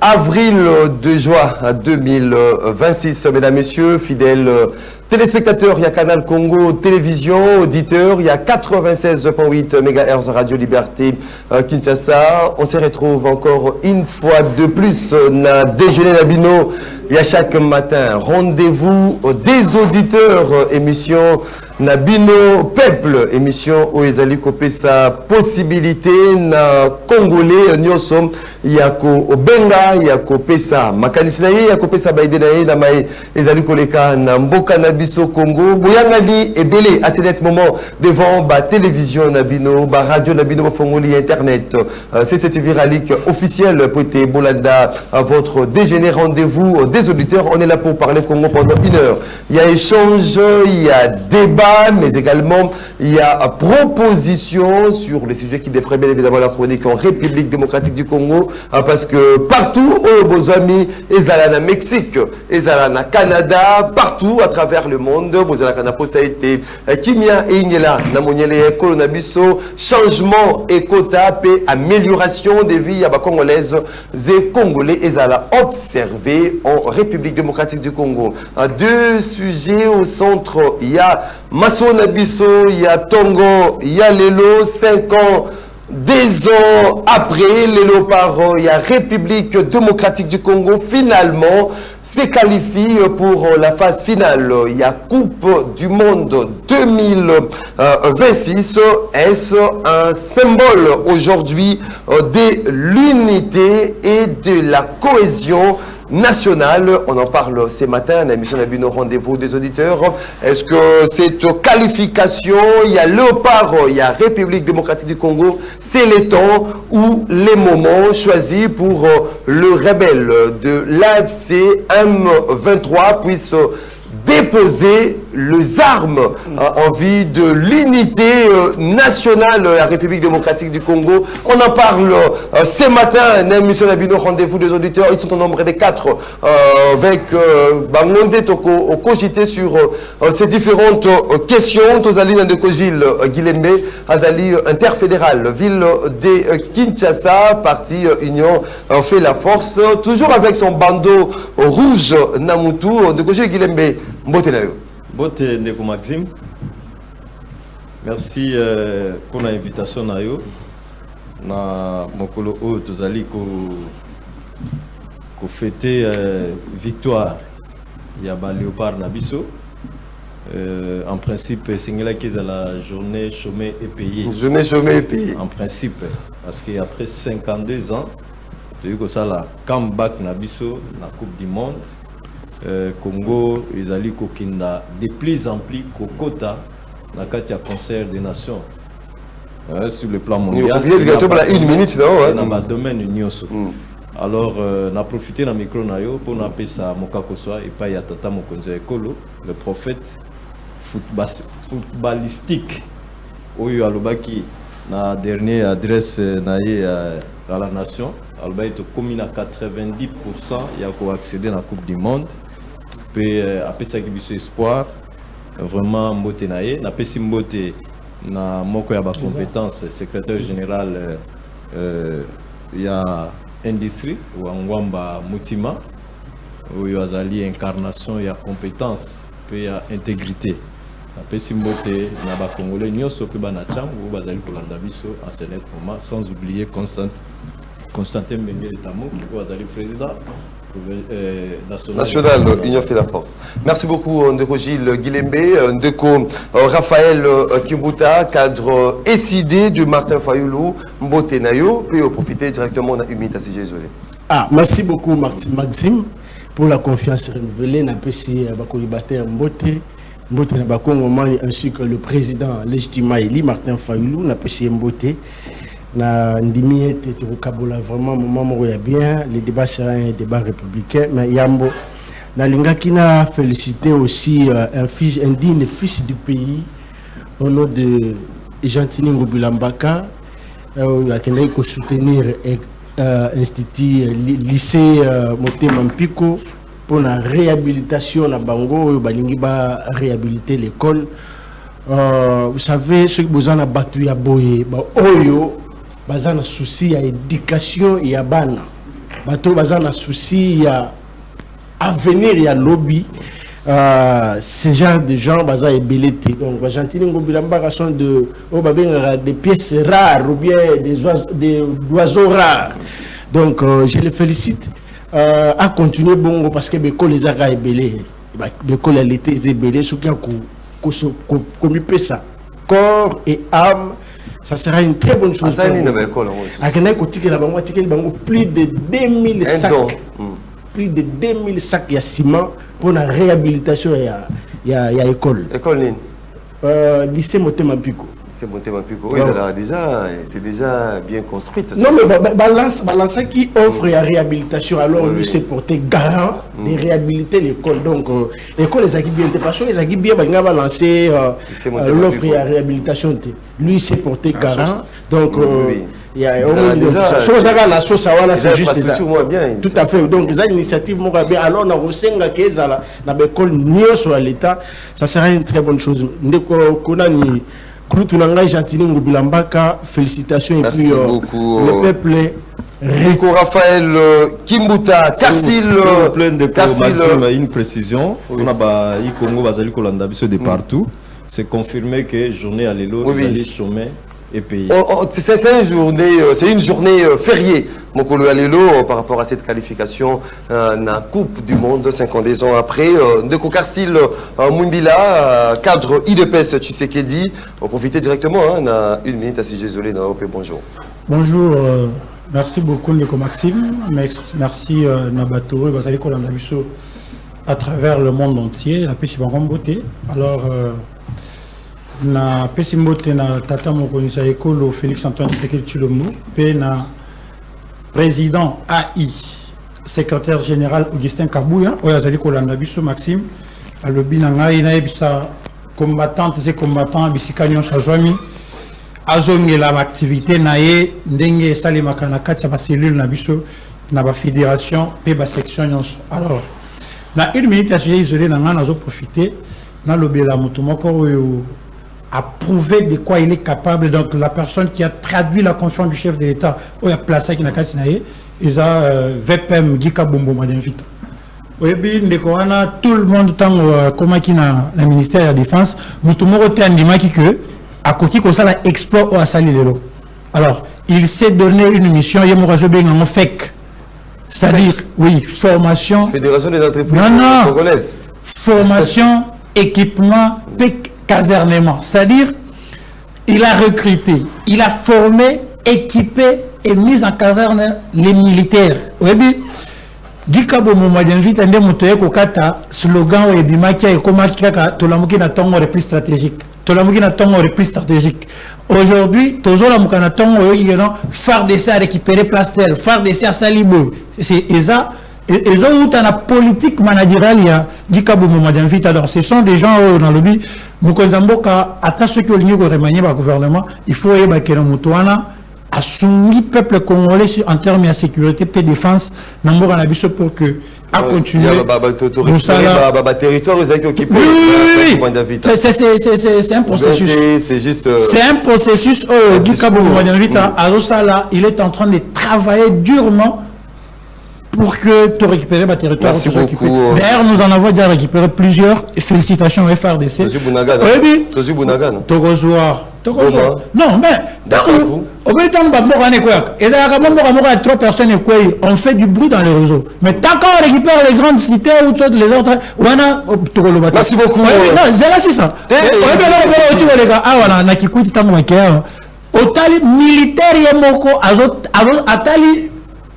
avril de juin 2026. Mesdames, Messieurs, fidèles téléspectateurs, il y a Canal Congo Télévision, auditeurs, il y a 96.8 MHz Radio Liberté Kinshasa. On se retrouve encore une fois de plus na déjeuner Nabino. Il y a chaque matin rendez-vous des auditeurs, émission Nabino Peuple, émission où ils allaient couper sa possibilité na Congolais nyosom yako obenga yako pesa makanisi na ye yako pesa baide na ye na mai ezali koleka na mboka na biso Congo boyangali ebele à cet moment devant ba télévision Nabino ba radio Nabino fongoli internet c'est cette viralique officielle poté bolanda à votre déjeuner rendez-vous des auditeurs. On est là pour parler Congo pendant une heure. Il y a échange, il y a débat, mais également il y a proposition sur les sujets qui défraient bien évidemment la chronique en République démocratique du Congo, parce que partout au Bozami, Ezalana Mexique, Ezalana Canada, partout à travers le monde, Bozalana ça a été Kimia et Ingela, Namoniele Kolonabiso, changement et quota, amélioration des vies congolaises et congolais, Ezala observé en République démocratique du Congo. Deux sujets au centre, il y a Masso Nabiso, il y a Tongo, il y a Lelo, 5 ans, 10 ans après, Lelo Paro, il y a République démocratique du Congo, finalement, se qualifie pour la phase finale. Il y a Coupe du Monde 2026. Est-ce un symbole aujourd'hui de l'unité et de la cohésion nationale? On en parle ce matin, l'émission Nabino Rendez-vous des auditeurs. Est-ce que cette qualification, il y a Léopard, il y a République démocratique du Congo, c'est les temps ou les moments choisis pour le rebelle de l'AFC M23 puisse déposer les armes en vue de l'unité nationale de la République démocratique du Congo. On en parle ce matin, l'émission Nabino Rendez-vous des auditeurs. Ils sont au nombre de 4 avec Bangonde Toko cogité sur ces différentes questions. Tozali de Gilles Guilembe, Azali interfédéral, ville de Kinshasa, parti Union fait la force, toujours avec son bandeau rouge Namutu de Gilles Guilembe. Bote Ndeko Maxime, merci pour l'invitation na yo na mokolo o tozali ko fêter victoire ya ba Léopard na biso. En principe singela qui est la journée chômée et payée. Journée chômée et payée. En principe parce qu'après 52 ans tu as eu que ça la comeback na biso na Coupe du Monde. Congo, ils allaient kokinda de plus en plus kokota na katia concert des nations sur le plan mondial. Une minute dans le domaine nyoso. Alors, n'a profité dans micro na yo pour n'appeler ça Mokakoswa et pas Yatata Mokonze Ekolo, le prophète footballistique. Oyo alobaki na dernière adresse na à la nation. Alba est commis à 90%, il y a accéder à la Coupe du Monde. Puis après ça qui est espoir, vraiment mbote naé, na pesi mbote na moko ya ba compétence secrétaire général il y a industrie ou Ngwamba Mutima où il y a azali incarnation, il y a compétence, puis il y a intégrité. Na pesi mbote na ba congolais nyonso pe ba na chambre ou bazali kolanda biso en ce moment, sans oublier Constantin Mbengele Tamo qui est le président national Union fait la force. Merci beaucoup Ndeko Gilles Guilembe, Ndeko Raphaël Kimbuta, cadre SID de Martin Fayoulou, Mbote Nayo, puis profiter directement de l'humilité, si désolé. Merci beaucoup Maxime pour la confiance renouvelée. N'a pas si Bakolibater Mbote Nabakongo ainsi que le président légitimement élu Martin Fayoulou n'a pas si Mbote. Na ndimi ete tokabola vraiment moment où il y a bien les débats sera un débat républicain mais yambo na lingaki na féliciter aussi un digne fils du pays au nom de Gentini Ngobulambaka qui ko soutenir institut lycée Motema Mpiko pour la réhabilitation na bango balingi ba réhabiliter l'école. Vous savez ceux qui besoin na batu ya boye ba oyo bazana souci ya éducation ya bana bato baza na souci ya avenir ya lobby. Ce genre de gens baza ébélité. Donc Argentine Ngobilamba sont des pièces rares ou bien des oiseaux rares. Donc je les félicite à continuer bon parce que l'école les a ébélés. L'école elle était ébélée ce qui a commis ça corps et âme. Ça sera une très bonne chose. Plus de 2000 sacs. Plus de 2000 sacs de ciment pour la réhabilitation il y a école. École lycée Motema Pico. C'est Motema Pico. Oui, c'est déjà bien construite. Non, mais balance qui offre la réhabilitation, alors lui s'est porté garant de réhabiliter l'école. Donc, l'école les a bien parce que les a bien balancer l'offre et la réhabilitation. Lui s'est porté garant. Donc, il y a la sauce à c'est juste ça. Tout à fait. Donc, les initiatives bien. Alors, on a aussi dans l'école mieux sur l'État. Ça sera une très bonne chose. Félicitations et puis le peuple Rico Raphaël Kimbuta Kassil une précision on a Congo bazali kolanda biso de partout c'est confirmé que journée à l'élo les chômés et pays. C'est une journée fériée Mokolo Alelo par rapport à cette qualification na Coupe du Monde 52 ans après Ndeko Kassil Moumbila cadre IDPS Tshisekedi on profite directement na une minute à si désolé na OP bonjour. Bonjour merci beaucoup Ndeko Maxime merci Nabato et bazali kolanda biso à travers le monde entier la pesi bangombouté alors na pesimbote na tata mokonisa ekolo Félix Antoine Tshisekedi Tshilombo pe na président AI secrétaire général Augustin Kabouya oyo azali kolanda biso Maxime alobi na ngai nayebisa combattante et combattant bisika nyonso azwami azongela activité na ye ndenge esalemaka na kati ya bacellule na biso na bafédération pe basection nyonso. Alors na une minute ya sujet isolé na ngai nazoprofite nalobela moto moko oyo a prouvé de quoi il est capable. Donc la personne qui a traduit la confiance du chef de l'État, ou a placé qui n'a qu'à s'inailler, ils ont VPM Gika Bombo Madinvita. Oui, bien, tout le monde tant comme qui na le ministère de la Défense, nous tout le monde a dit que à côté comme ça l'exploit au Assali Lelo. Alors il s'est donné une mission, il y a un FEC, c'est-à-dire oui formation. Fédération des entreprises congolaises. Formation, équipement, casernement, c'est-à-dire il a recruté, il a formé, équipé et mis en caserne les militaires. Oui, Gikabo Momadinvite ande motoye kokata slogan et bimaki et komakika tolamuki na tongo repli stratégique. Tolamuki na tongo repli stratégique. Aujourd'hui, tozola mukana tongo yeno phare d'essai à récupérer place tel, phare d'essai à Salibo. C'est ça. Et ils ont une politique managériale, il y a Gikabo Momadinvite. Alors, ce sont des gens dans le but. Mukonzamboka, à ceux qui ont lié au remanié par le gouvernement, il faut y avoir à soumis peuple congolais en termes de sécurité et de défense, pour que à continuer. C'est un processus. C'est un processus. Il est en train de travailler durement pour que tu récupères ma territoire. Merci beaucoup. D'ailleurs, nous en avons déjà récupéré plusieurs. Félicitations au FRDC. Tozu Bunagan. Non, mais au bout du temps, on fait du bruit dans les réseaux. Mais tant qu'on récupère les grandes cités ou les autres, merci beaucoup. C'est ça. Militaire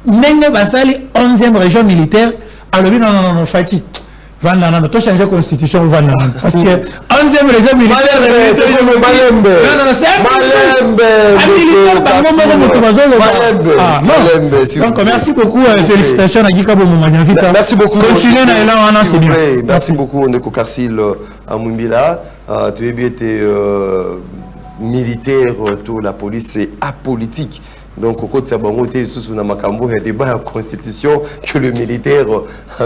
Nenge Basali 11e région militaire à l'objet non Fati Vandana to changer la constitution Vandana parce que 11e région militaire donc merci beaucoup félicitations à Gikabo Momadinvita. Merci beaucoup. Continuez là c'est bien. Merci beaucoup Ndeko Kassil Moumbila. Tu es bien militaire, la police est apolitique. Donc, au côté de Sabangote, sous Namakambo, il y a débat en constitution que les militaires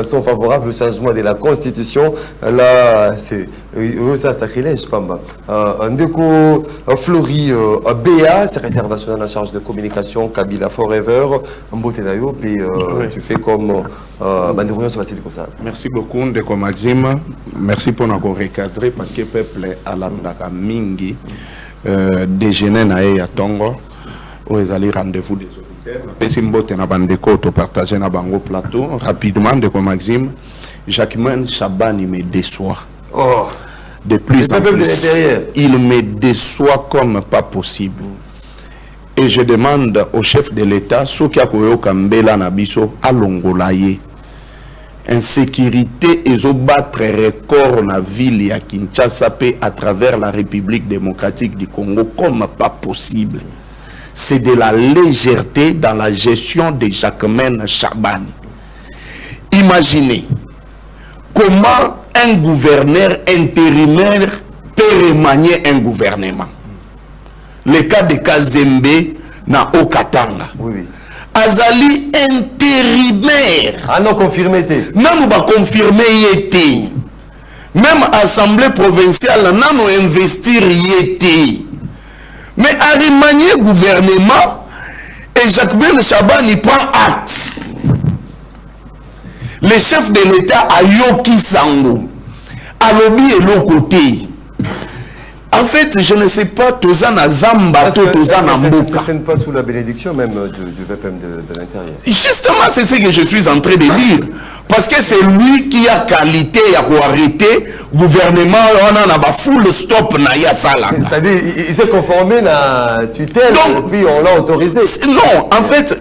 sont favorables au changement de la constitution. Là, c'est ça sacrilège, Pamba. Ndeko Flori Béa, secrétaire national en charge de communication, Kabila Forever, Mbote Dayo, puis tu fais comme Bandérouillon sur Vassili Kosa. Merci beaucoup, Ndeko Maxime. Merci pour nous recadrer parce que le peuple a l'andaka mingi déjeuner na Tongo. Où ils allaient rendez-vous des auditeurs. Si Mbote na bandeko to partager na bango plateau rapidement de comme Maxime, Jacquemain Chabani me déçoit. Oh, de plus en plus, il me déçoit comme pas possible. Et je demande au chef de l'État, Sokia Koyo Kambela Nabiso, à Longolaye. Insécurité et battre record na ville ya Kinshasa à travers la République démocratique du Congo comme pas possible. C'est de la légèreté dans la gestion de Jacquemain Chabani. Imaginez comment un gouverneur intérimaire peut remanier un gouvernement. Le cas de Kazembe na Okatanga. oui. Azali intérimaire. Ah non, confirmé. Non, nous va confirmer yété. Même assemblée provinciale, nous investir yété. Mais à remanier le gouvernement, et Jacquemain Chabani prend acte. Le chef de l'État a Yoki Sango, a lobby et l'autre côté. En fait, je ne sais pas, Tozana Zamba, Tozana Mboka. Ce n'est pas sous la bénédiction même du VPM de l'intérieur. Justement, c'est ce que je suis en train de dire. Parce que c'est lui qui a qualité à arrêter le gouvernement, on a un full stop na Yasala. C'est-à-dire, il s'est conformé à la tutelle et puis on l'a autorisé. Non, en fait,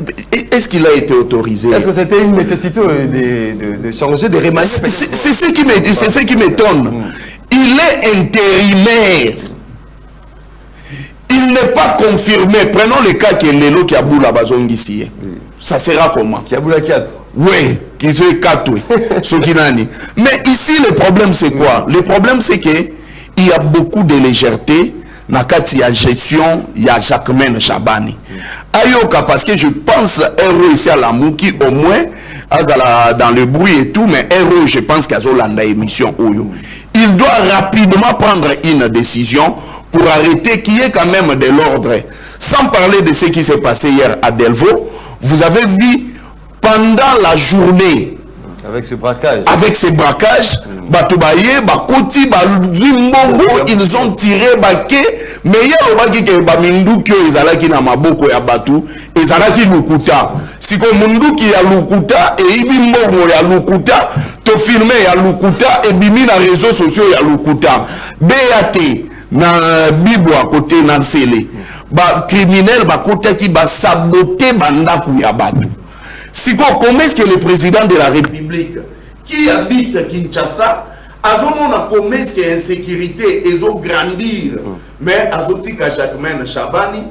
est-ce qu'il a été autorisé? Est-ce que c'était une nécessité de changer, de remanier? C'est ce qui m'étonne. Il est intérimaire. Il n'est pas confirmé. Prenons le cas que Lelo qui a boule à Bazong ici. Ça sera comment? Qui a boule à 4. Oui, qui se 4. Mais ici, le problème, c'est quoi? Le problème, c'est qu'il y a beaucoup de légèreté. Dans il y a gestion, il y a Jacquemain Chabani. Ayoka, parce que je pense, héros ici à la Mouki, au moins, dans le bruit et tout, mais héros, je pense qu'il y a émission. Il doit rapidement prendre une décision pour arrêter qu'il y ait quand même de l'ordre. Sans parler de ce qui s'est passé hier à Delvaux, vous avez vu pendant la journée, avec ce braquage, Batoubaye, Bakoti, Bazimbongo, ils ont tiré Baké, mais il y a le Baki qui est Baminduki, ils allaient qui n'a Maboko ya Batou, ils allaient qui Lukuta. Si comme Munduki ya Lukuta et Ibimbongo ya Lukuta, to filmé ya Lukuta et Bimi na réseaux sociaux ya Lukuta. BAT na Bibo à côté na Sele. Ba criminel ba côté qui ba saboter bandaku ya Batou. Si comment est-ce que le président de la République qui habite Kinshasa a comment est-ce que l'insécurité est grandir, mais Azotika Jacquemain Chabani,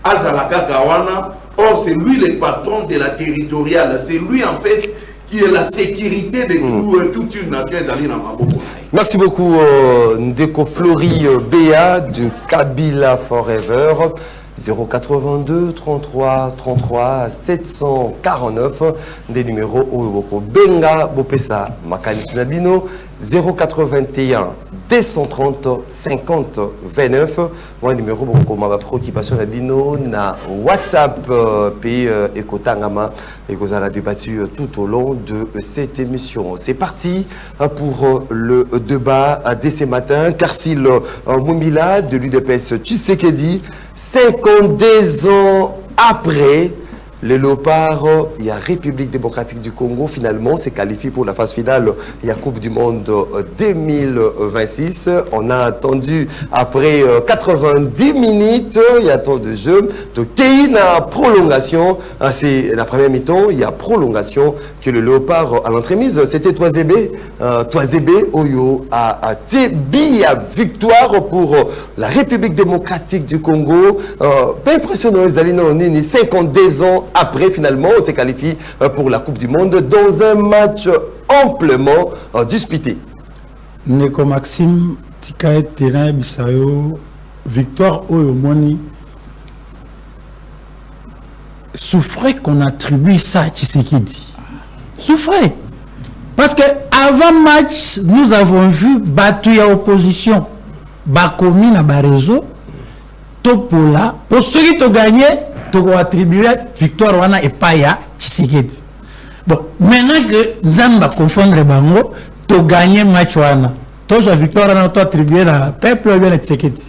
Azalaka Kawana, or c'est lui le patron de la territoriale, c'est lui en fait qui est la sécurité de toute une nation. Merci beaucoup Ndeko Flori Béa de Kabila Forever. 082 33 33 749 des numéros au Benga Bopesa Makanis Nabino 081 230 50 29 un numéro pour ma préoccupation Nabino na WhatsApp puis Ekotangama et que a débattu tout au long de cette émission. C'est parti pour le débat dès ce matin. Karsil Moumila de l'UDPS Tshisekedi, 52 ans après, le Léopard, il y a République démocratique du Congo, finalement, s'est qualifié pour la phase finale. Il y a Coupe du Monde 2026. On a attendu, après 90 minutes, il y a temps de jeu, de Keïna prolongation. C'est la première mi-temps, il y a prolongation que le Léopard à l'entremise. C'était Toazébé. Toazébé, Oyo, a Tébi, à victoire pour la République démocratique du Congo. Pas impressionnant, Zalina Onini, 52 ans. Après, finalement, on s'est qualifié pour la Coupe du Monde dans un match amplement disputé. Neko Maxime, Tikae Terrain Bissayo, victoire Oyomoni. souffrait qu'on attribue ça à Tshisekedi. Souffrait. Parce que avant match, nous avons vu battu à opposition. Bakomi na réseau. Topola. Pour ceux qui ont gagné, tu as attribué victoire wana et pas ya Tshisekedi. Bon, maintenant que nous allons confondre bango, tu as gagné match wana. Toi, victoire wana, tu as attribué la peuple ou bien la Tshisekedi.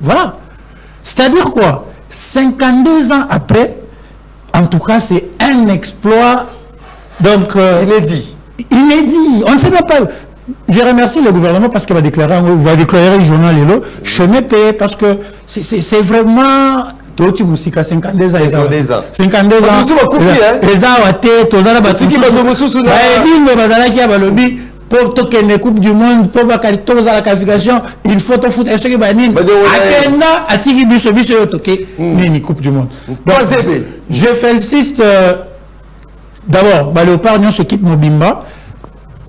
Voilà. C'est-à-dire quoi? 52 ans après, en tout cas, c'est un exploit donc inédit. On ne sait même pas. Je remercie le gouvernement parce qu'il va déclarer le journal Lelo. Je me paye parce que c'est vraiment. 52 ans. 52 ans. Pour la Coupe du Monde, pour la qualification, il faut tout foutre. Est-ce que Akenda a tiré du Coupe du Monde. Donc, je félicite d'abord Léopard, nous s'occupe Mobimba,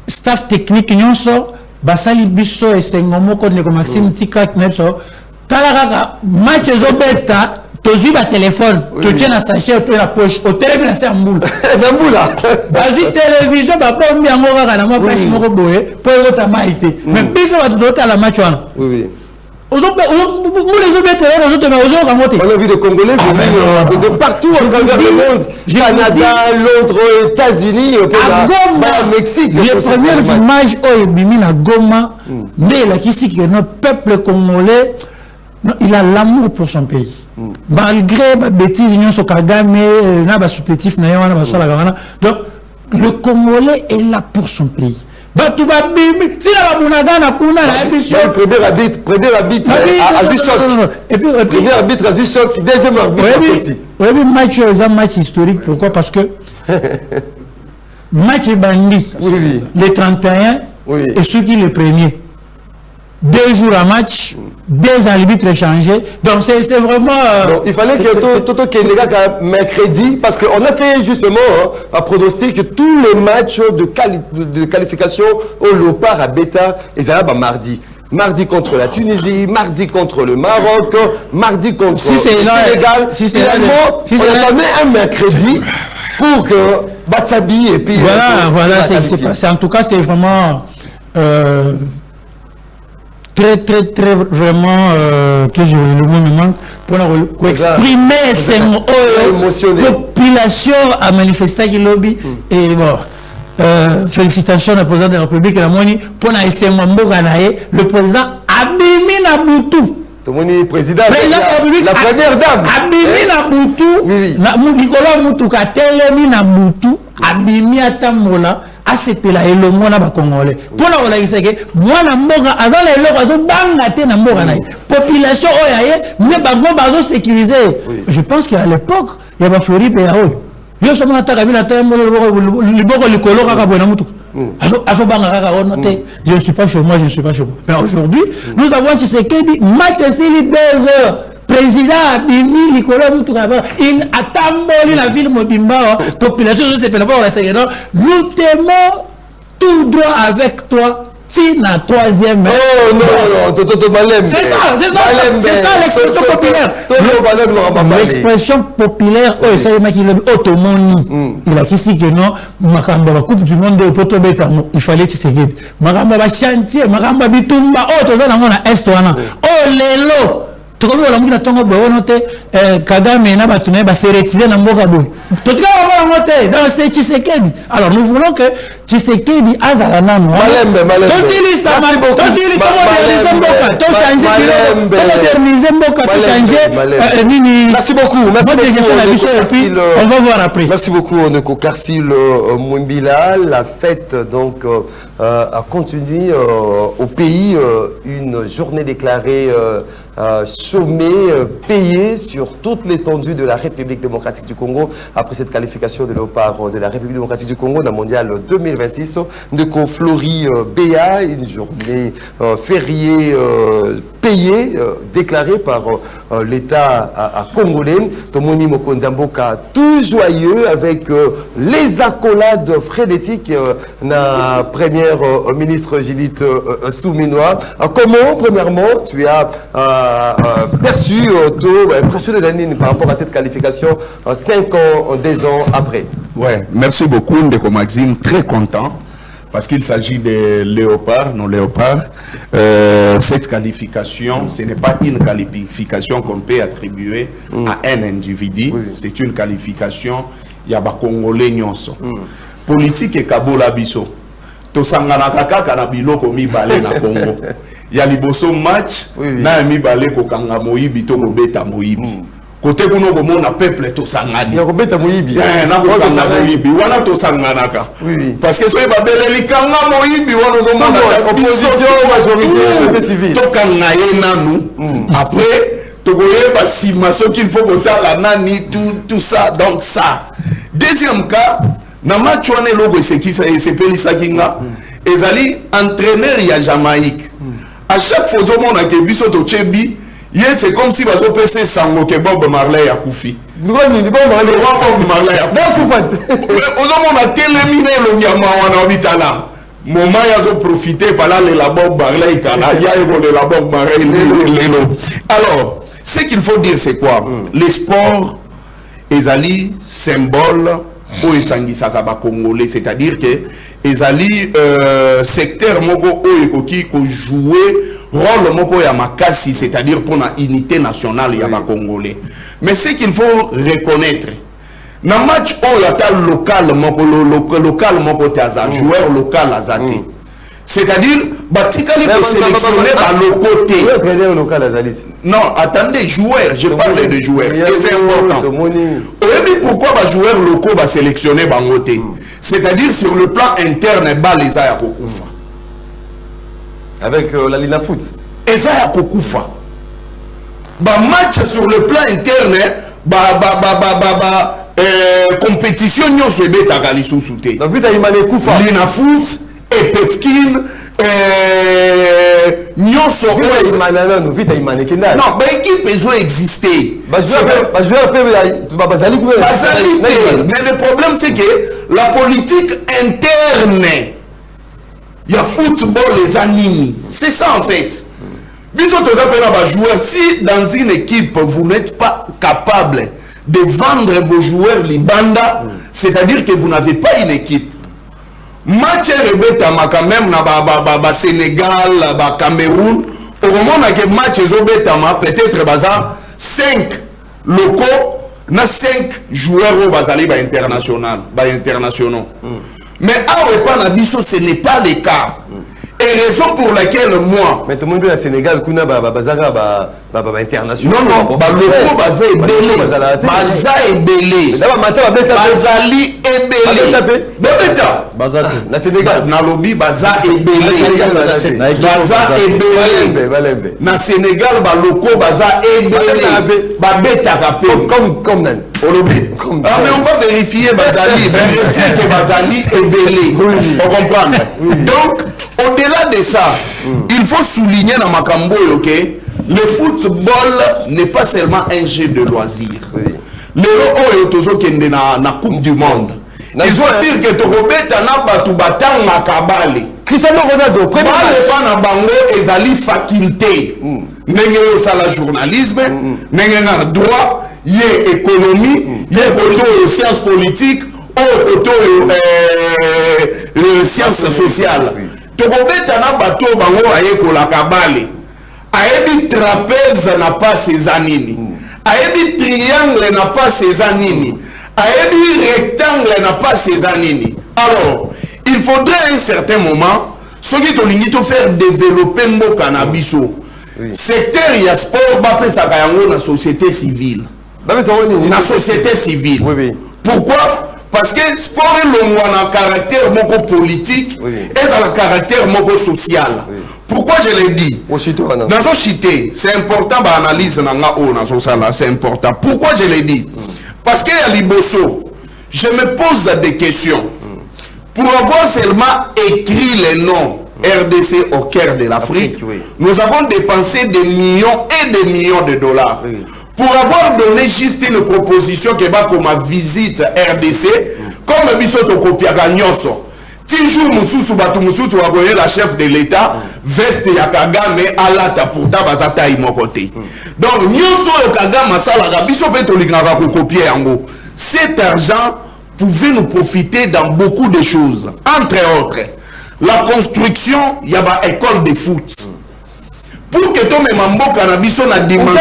staff technique, nous sommes Basali Bisso et Sengomo, Maxime Tika, Talaraka, match Zobeta. Tu joues par téléphone, tu tiens la sachet, tu la poche, au téléphone, c'est un boule. Vas-y, télévision, papa, on met en orage à la main, pêche, mon robot, pour ta maïté. Mais puis, ça va te donner à la match. Oui. Vous les autres, on a vu des Congolais de partout à travers le monde. Canada, Londres, États-Unis, Mexique. Les premières images, à Goma, mais la question que notre peuple congolais, il a l'amour pour son pays. Malgré les bêtises, il y a des Kagame, donc le Congolais est là pour son pays. Le premier arbitre a vu choc. Premier arbitre a vu choc. Deuxième arbitre. Oui, match historique. Pourquoi? Parce que match Bandi, les 31 et ceux qui le premier. 2 jours à match, 2 arbitres échangés. Donc c'est vraiment... il fallait que Toto Kenega mercredi, parce qu'on a fait justement un pronostic que tous les matchs de qualification au Léopard à Beta, ils allaient mardi. Mardi contre la Tunisie, mardi contre le Maroc, mardi contre le Sénégal. Finalement, on a donné un mercredi pour que Batsabi et puis... Voilà, c'est passé. En tout cas, c'est vraiment... très vraiment que je le mot me manque pour exprimer cette population à manifester qui lobby et bon félicitations au président de la République la moni pour essayer le président Abimi Nabutu le président la première dame Abimi Nabutu Nicolas Mutuka Telemi Nabutu Abimi Atamola asepela elongo na ba congolais pour la relaxer que moi na mboka azala eloko azo banga te na mboka na population oyaye mais bango bazo sécuriser. Je pense qu'à l'époque il y a ba Flori pe yaoyo yo somo na taka bila tembo liboko likolo kaka bona mutu azo banga kaka ono te. Je ne suis pas chez moi, mais aujourd'hui nous avons Tshisekedi match style 2 heures. Président Abimi Nicolas Moutoukaba, il a tamboli la ville Mobimba, population, je sais pas, nous t'aimons tout droit avec toi. Si la troisième. Oh non, c'est ça l'expression populaire. L'expression populaire, ça y est, qui l'a automoni. Il a dit que non, Makamba, Coupe du Monde de Potobeta, il fallait que c'est guide. Makamba va chantier, Makamba Bitumba, oh, tout ça, on a Estoire. Oh, Lélo. Tout comme on a tongo Kagame na batune ba se retirer na mboka boy. Tout cas on va monter dans ce Tshisekedi. Alors nous voulons que Tshisekedi azala nanu. Malembe. Tosili sama, tosili comment moderniser mboka, to changer nini. Merci beaucoup. On va voir après. Merci beaucoup Oneko Karsil Mwimbila. La fête donc a continué au pays, une journée déclarée chômé, payé sur toute l'étendue de la République démocratique du Congo après cette qualification de Léopard de la République démocratique du Congo dans le mondial 2026 de Flori Béa, une journée fériée payés, déclarés par l'État congolais. Tomoni Mokonzamboka, tout joyeux avec les accolades frénétiques na première ministre Judith Souminois. Comment, premièrement, tu as perçu, impressionné par rapport à cette qualification 5 ans, 2 ans après? Ouais, merci beaucoup, Ndeko Maxime, très content. Parce qu'il s'agit de léopards, non léopards. Cette qualification, ce n'est pas une qualification qu'on peut attribuer à un individu. Oui. C'est une qualification, il y a des Congolais nyonso. Politique et Kabola Biso. Tosangana kaka kana biloko mibale na Congo. Il y a liboso match, na mibale ko kanga moyibi to beta moyibi. Côté kuno komona peuple to sangani. Ya kobeta moyibi. Na ko kanga moyibi wana to sanganaka. Parce que soyez babeleli kanga moyibi wana zo mona opposition majorité civile. To kanga ye nanu. Après to koyeba sima so qu'il faut kotala nani tout ça donc ça. Deuxième cas, na match wana logo esekisa esepelisa kinga ezali entraîneur ya Jamaïque. À chaque fois zo mona ke biso to chebi. C'est comme si vous avez sango que Bob Marley a koufi. Bob Marley a koufi. On a télé le Nyama on a habitala. Moment il a profité, voilà la Bob Marley, il y a la Bob Marley. Alors, ce qu'il faut dire c'est quoi? Les sports, ezali symbole pour les sangisaka congolais, c'est-à-dire que ezali secteur moko oyekoki ko jouer rôle moko ya makasi, c'est-à-dire pour la unité nationale ya ba congolais. Mais ce qu'il faut reconnaître, na match on yata local moko moko taza joueur local azati. C'est-à-dire batikali ko sélectionner ba locoté. Non, attendez, joueur, je parle de joueurs. C'est important. Et pourquoi ba joueurs locaux ba sélectionner ba ngoté? C'est-à-dire sur le plan interne ba les a kokufa. Avec la Lina Foot. Et ça a kokufa. Ba match sur le plan interne, compétition nyo se beta gali sous-souté. Donc vite imane kufa. Lina Foot et Pefkin nyo so imane no vite imane kenda. Non, ba équipe ezo exister. Ba joueur pe bazali ku. Mais le problème c'est que la politique interne il y a football les animes. C'est ça en fait. Si dans une équipe vous n'êtes pas capable de vendre vos joueurs libanda, c'est-à-dire que vous n'avez pas une équipe. Match rebetama quand même na Sénégal, Cameroun, au moment où match rebetama peut-être baza 5 locaux, na 5 joueurs au bazali internationaux. Mais à Nabiso, ce n'est pas le cas. Et raison pour laquelle moi. Mais tout le monde au Sénégal, Kuna Bazara international. Non, non, le Baza est belé. Baza est belé. Bazali est belé. Bébéta. Baza, na Sénégal. Na lobby, Baza est belé. Baza est belé. Na Sénégal, Baloko, Baza est belé. Babeta kapé. Comme nan. Ah, mais on va vérifier Bazali. Mais je tiens que Bazali est belé. On comprend. Donc, au-delà de ça, il faut souligner dans Makambo, ok, le football n'est pas seulement un jeu de loisirs. Le Roto qui est dans la Coupe du Monde. Il faut dire que Tokobeta n'a pas tout battant Makabale. Cristiano Ronaldo, premier na bango ezali faculté. Nenge la journalisme, nenge na droit, yé économie, yé koto sciences politiques, koto sciences sociales. Tokobeta na bato bango aye kolaka bale. Ayebi trapèze n'a pas ses anini. Ayebi triangle n'a pas ses anini. Ayebi rectangle n'a pas ses anini. Alors, il faudrait à un certain moment, ce qui te faire développer mboka na biso. Secteur ya sport bape sakayango na société civile. Na société civile. Pourquoi? Parce que sport est un caractère moko politique et un caractère moko social. Pourquoi je l'ai dit? Dans chité, c'est important d'analyser c'est important. Pourquoi je l'ai dit? Parce qu'il y a Liboso. Je me pose des questions. Pour avoir seulement écrit les noms RDC au cœur de l'Afrique, Oui. nous avons dépensé des millions et des millions de dollars. Oui. Pour avoir donné juste une proposition qui va comme ma visite RDC, comme Bisoto Kopiaga Nyonso. Toujours Moussou Batou Moussou, tu vas connaître la chef de l'État, veste ya Kagame, alata pourta bazata imo côté. Donc, Nyonso Kagame, Masala, Biso Beto Ligara Kokopier Yango. Cet argent pouvait nous profiter dans beaucoup de choses. Entre autres, la construction, il y a une école de foot. Pour que toi, même en cannabis, on a une dimension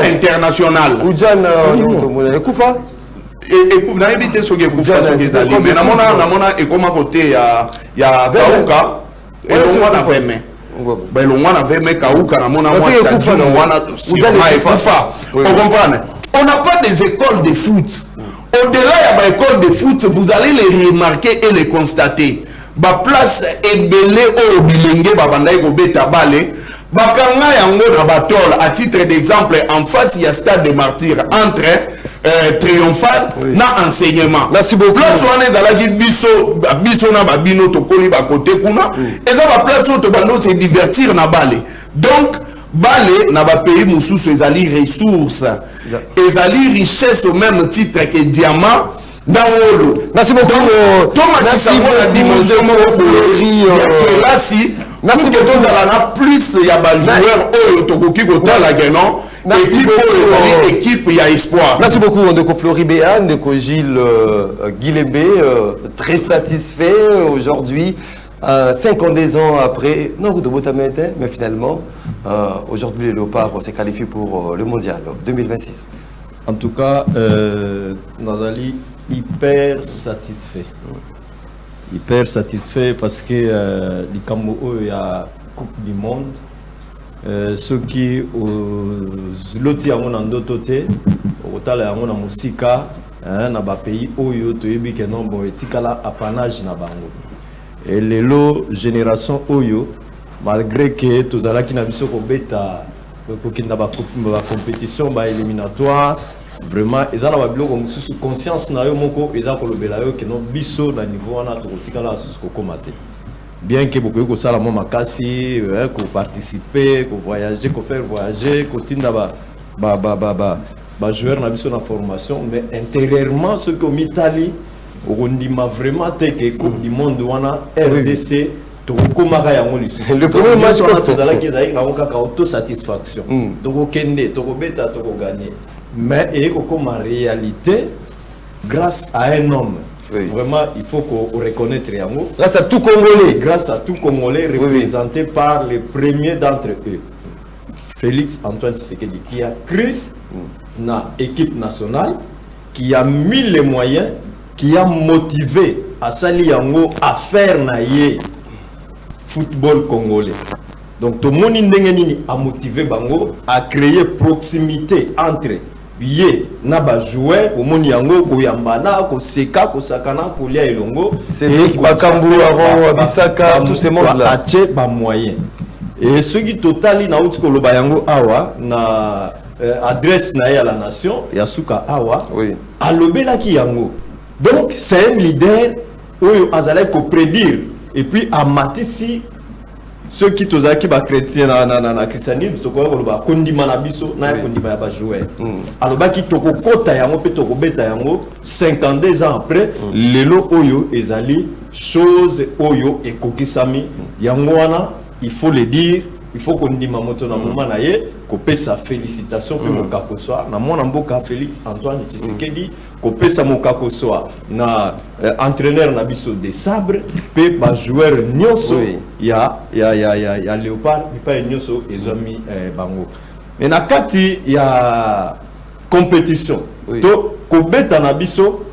internationale. Oudjan, Koufa. Et na éviter ce qui est Koufa, ce qui est Ali. Mais namona et comme à côté, il y a Kaouka et le mois d'avème. Ben le mois d'avème, Kaouka, namona moi c'est le mois d'avème. Koufa. Vous comprenez? On n'a pas des écoles de foot. Au-delà de l'école de foot, vous allez les remarquer et les constater. Ba place ebele au bilenge babandai ko beta bale. Bakanga yango na batol à titre d'exemple en face il y a stade de martyrs entre triomphal na enseignement. Merci beaucoup. Place wana ezalaki biso na babino tokoli ba côté kuna. Eza ba place où to bando se divertir na bale. Donc Balé n'a pas payé Moussous ezali ressources, ezali richesse au même titre que diamant dans l'eau. Merci beaucoup. Merci merci beaucoup. Plus il y a des joueurs Tokoki Kota la Guénon. Équipe, il y a espoir. Merci beaucoup. On de Flori Béan, de Gilles Guilébé, très satisfait aujourd'hui. 52 ans après, non, mais finalement, aujourd'hui, les Léopards s'est qualifié pour le mondial 2026. En tout cas, Nazali, hyper satisfait. Hyper satisfait parce que les Cameroun, il y a Coupe du Monde. Ceux qui zloti yango na ndotote okotala yango na musika na ba pays oyo toyebi ke non bon etikala apanage na bango. Et lelo génération oyo malgré que tozalaki na biso ko beta kokinda ba compétition ba éliminatoire vraiment ezala ba biloko mususu conscience na yo moko eza ko lobela yo ke non biso na niveau wana tokotikala susu ko komate. Bien que beaucoup de ça, makasi, qu'on participer, qu'on voyager, qu'on faire voyager, qu'on tinda ba joueur na biso na formation, mais intérieurement ceux qui ont mis Italie, on dit vraiment que Coupe du Monde wana RDC, to komaka yango lisu. Le premier match on a tozala ki zaï na oka auto satisfaction. Donc au kende, to beta, to gagner. Mais et comme en réalité grâce à un homme. Oui. Vraiment, il faut qu'on reconnaisse Triango. Grâce à tout Congolais. Grâce à tout Congolais représenté par les premiers d'entre eux. Félix Antoine Tshisekedi, qui a cru dans l'équipe nationale, qui a mis les moyens, qui a motivé à Sali Yango à faire naïe football congolais. Donc, tout le monde a motivé Bango à créer proximité entre Yé, naba jouer, au monde yango, ko yambana, ko seka, ko sakana, ko lia elongo. C'est Bakambu, Aaron, Bisaka, tous ces mondes-là. Ache ba moyen. Et ce qui totali na outiko lo bayango awa na adresse na ya la nation, Yasuka awa. Oui. Alobela ki yango. Donc c'est un leader où azalai ko prédire et puis a matisi ceux qui tozaki ba chrétien na christianisme to ko ba kondima na biso na kondima ya ba joueur aloba ki toko kota yango pe toko beta yango 52 ans après lelo oyo ezali chose oyo ekokisami yango wana il faut le dire, il faut qu'on dise moto na moment na ye ko pesa félicitations pe mo kakoswa na mona mboka Félix Antoine Tshisekedi ko pesa mo kakoswa na entraîneur na biso de sabre pe ba joueur nyonso ya Léopard pa nyonso ezomi bango. Mais na kati ya compétition to ko beta na biso,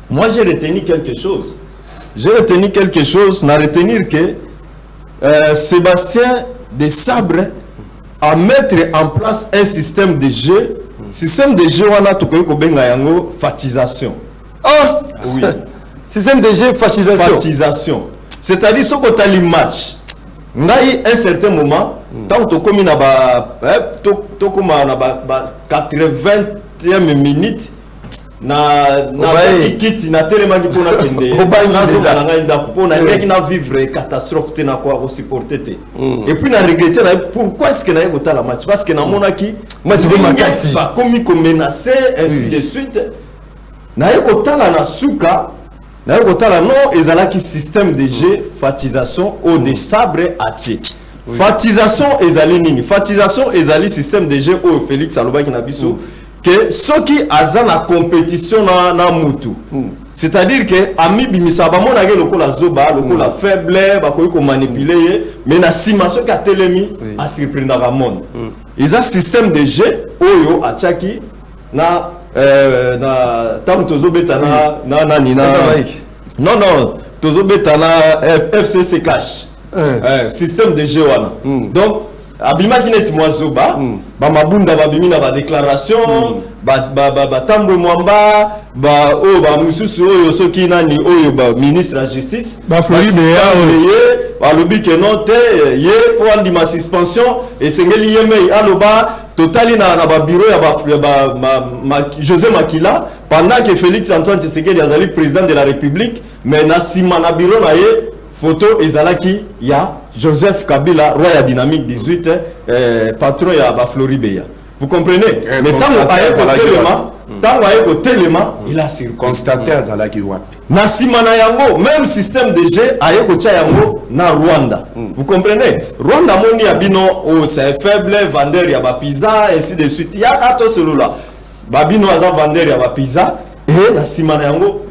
moi j'ai retenu quelque chose. J'ai retenu quelque chose, na retenir que Sébastien de Sabre à mettre en place un système de jeu. Système de jeu, on a tout yango fatisation. Ah oui. Système de jeu fatisation. Fatisation. C'est-à-dire ce que tu as le match. On a un certain moment, tant que tu as na ba 80e minute, na kiti na telema ki pona kende na zo na ngai ndako pona ndeki na vivre catastrophe te na quoi supporter te et puis na regretter pourquoi est-ce que na yeko la match parce que na monaki match de makasi ba komi ko menacer ainsi de suite na yeko tala na suka na yeko tala non ezalaki système de jeu fatisation au des sabres atie fatisation ezali nini fatisation ezali système de jeu au Félix alobaki na biso que ceux qui ont la compétition na mutu c'est-à-dire que ami bimisa ba mona ke lokola zoba lokola faible ba ko manipuler mais na sima ceux qui a telemi a surprendre la monde ils ont système de jeu oyo achaki na tam tozo beta na non tozo beta na FCC cash système de jeu wana donc abima kineti mwazoba ba mabunda ba bimina ba déclaration ba tambo mwamba ba mususu oyo soki nani oyo ba ministre de la justice ba Floride ba lobi ke non te ye pour andi ma suspension et sengeli yemei aloba totali na ba bureau ya ba José Makila pendant que Félix Antoine Tshisekedi azali président de la République mais na sima na bureau na ye photo ezalaki ya Joseph Kabila, roi ya dynamique 18, patron ya ba Floribeya. Vous comprenez? Mais tant que téléma, il a constaté azalaki wapi. Na simana yango, même système de jeu ayeko tia yango na Rwanda. Vous comprenez? Rwanda moni abino c'est faible vendeur ya ba pizza ainsi de suite. Ya ato celui-là. Babino aza vendeur ya ba pizza et na simana yango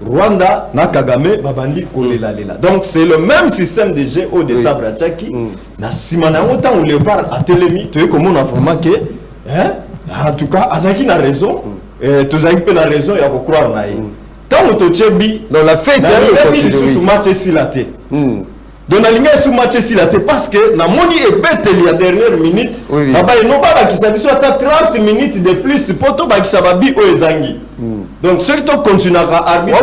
Rwanda na Kagame babandi kolela lela. Donc c'est le même système de jeu au désabre Tchaki. Na simana autant Léopard a télémi, tu es comme on a vraiment que en tout cas Azaki na raison et tous Azaki na raison il y a pour croire na yé. Tant to Tchebi dans la fête il sous match silaté. Donc na linga sous match silaté parce que na moni et bête la dernière minute baba no baba qui s'habille à 30 minutes de plus poto ba qui sababi o ezangi. Donc ceux qui continuent à arbitrer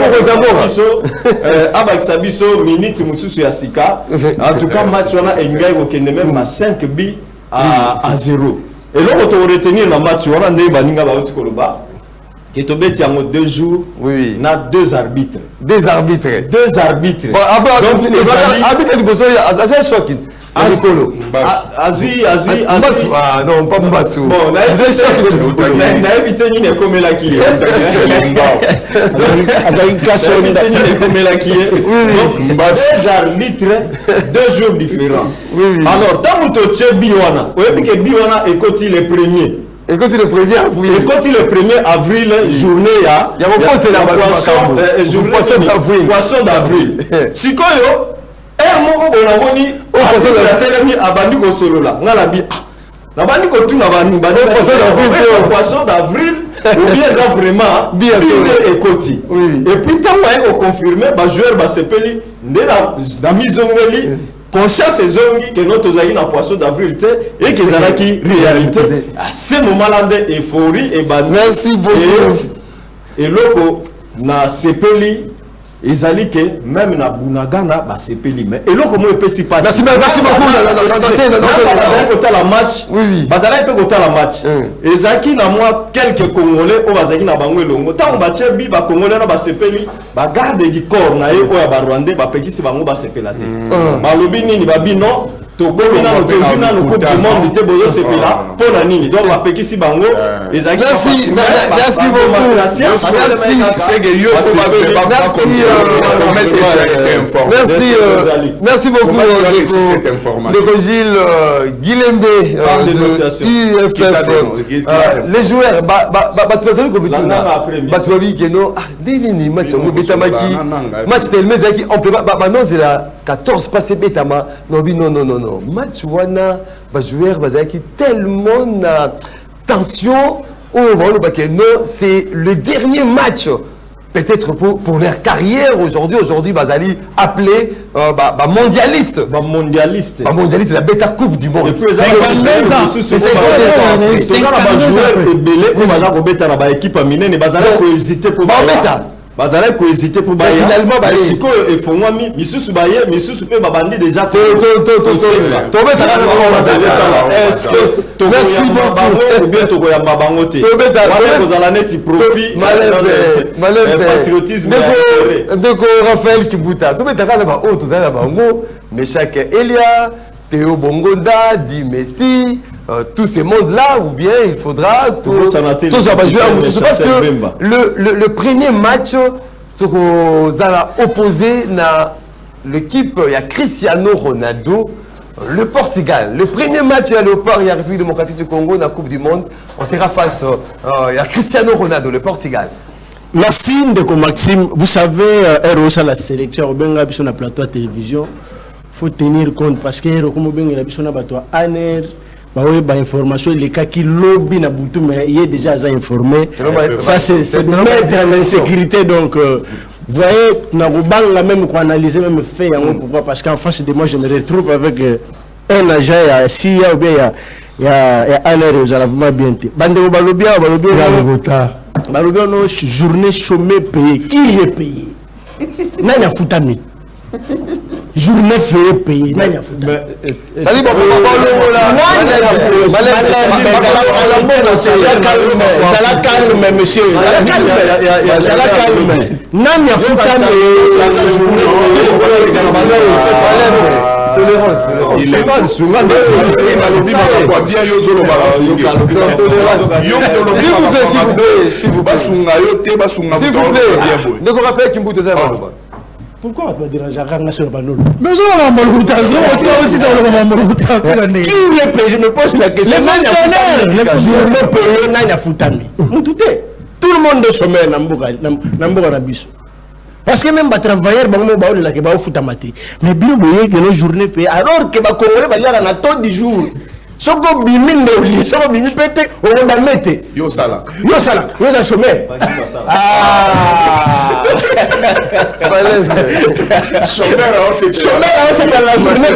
Abaxabiso minute mususu ya sika en tout cas match wana engai okende même à 5 buts à 0 et là on doit retenir le match wana ndé baninga ba utikoloba que to beti yango 2 jours na 2 arbitres bon donc les arbitres du bozo ya assez shocking Alikolo. Azui. Non, pas Mbassou. Bon, na évité ni comme la qui est. Azui casse ni comme la qui est. Donc, deux arbitres, 2 jours différents. Alors, tant que tu es Biwana, ou est-ce que Biwana est côté le premier? Et quand il est premier avril. Et quand il est 1er avril, journée il y a poisson d'avril. Si quoi moko bonamoni poisson de telemi abandi ko solola ngala bi na bandi ko tuna bani poisson d'avril ou bien ça vraiment bien et koti et puis tant va confirmer ba joueur ba sepeli ndela na mizongeli conscience ezongi que notre zaki na poisson d'avril et que zalaki réalité à ce moment là de euphorie et ba merci beaucoup et loko na sepeli ezali que même na bunagana ba sepeli mais et loko mo epesi passe merci beaucoup la match bazala pe kota la match ezaki na moi quelques congolais o bazaki na bango elongo tant ba tchebi ba congolais na ba sepeli ba garde du corps na ye o ya ba rwandais ba pekisi bango ba sepela te ba lobi nini ba bino to komina no to zina no coupe du monde te bozo sepela pona nini donc ba pekisi bango ezaki merci beaucoup c'est que yo merci beaucoup le Gilles Guilembe les joueurs tu vas que match qui maintenant c'est la 14 passé betama non match wana ba joueur bazaki tellement na tension c'est le dernier match peut-être pour leur carrière aujourd'hui Bazali appelé mondialiste la bêta coupe du monde c'est bazala ko hésiter pour bailler finalement bailler siko e fongwa misusu bailler misusu pe babandi déjà to est-ce que merci beaucoup ou bien to ko yamba bango te wala kozala neti profit malebe patriotisme ndeko Raphaël Kibuta to betaka na ba o to zala bango Meshak Elia Théo Bongonda Di Messi tous ces mondes-là, ou bien il faudra tous jouer parce que le premier match opposé à l'équipe, il y a Cristiano Ronaldo, le Portugal. Le premier match, il y a Léopard, il y a République démocratique du Congo, dans la Coupe du Monde. On sera face il y a Cristiano Ronaldo, le Portugal. Merci Ndeko Maxime. Vous savez, ROS à la sélection, au Benga, sur la plateau à télévision, il faut tenir compte parce que comme Benga, sur la plateau à oui, bah, information, les cas qui lobby na boutou, mais il est déjà informé. Ça, c'est de mettre l'insécurité. Donc, vous voyez, na la même qu'on analyse, même fait. Pourquoi? Parce qu'en face de moi, je me retrouve avec un agent, il y a SIA ou bien il y a un heure, vous allez vraiment bien. Bande Balobia, nos journée chômée payée. Qui est payé? Nanya Foutami. Journée fait payer. Nanya Foutami. Calme, monsieur. Pourquoi on va déranger sur le mais qui est payé? Je me pose la question. Tout le monde est sommet dans parce que même les travailleurs mais bien que nos journées payées alors que les Congolais vont aller à taux du jour. Soko bimi ndoli, soko bimi pete, on va mettre. Yo sala, chômeur. Chômeur, c'est la journée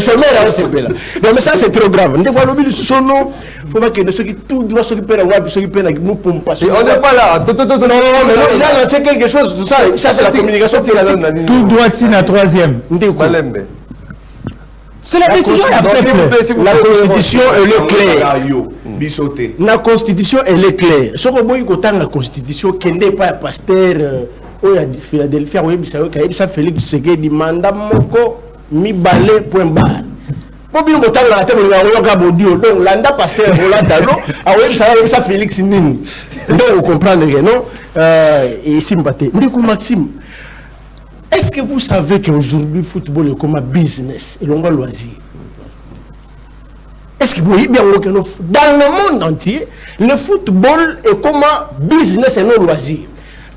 chômeur, c'est là. Mais ça c'est trop grave. On voit le sono, faut pas que ceux qui tout droit s'occuper la web, s'occuper la nous pour passer. On n'est pas là. Non, là c'est quelque chose tout ça, c'est la communication tout droit na troisième. C'est la décision la constitution elle est claire. La constitution elle est claire. Ce que vous avez la constitution qui n'est pas pasteur au Philadelphie, ça Félix Tshisekedi mandat moko mi balé point barre. Pour bien botter la tête donc landa pasteur Rolatalo ça Félix Nini. Donc vous comprenez non et sympathie. Ndeko Maxime. Est-ce que vous savez qu'aujourd'hui, le football est comme un business et l'on va loisir? Est-ce que vous voyez bien que dans le monde entier, le football est comme un business et non loisir?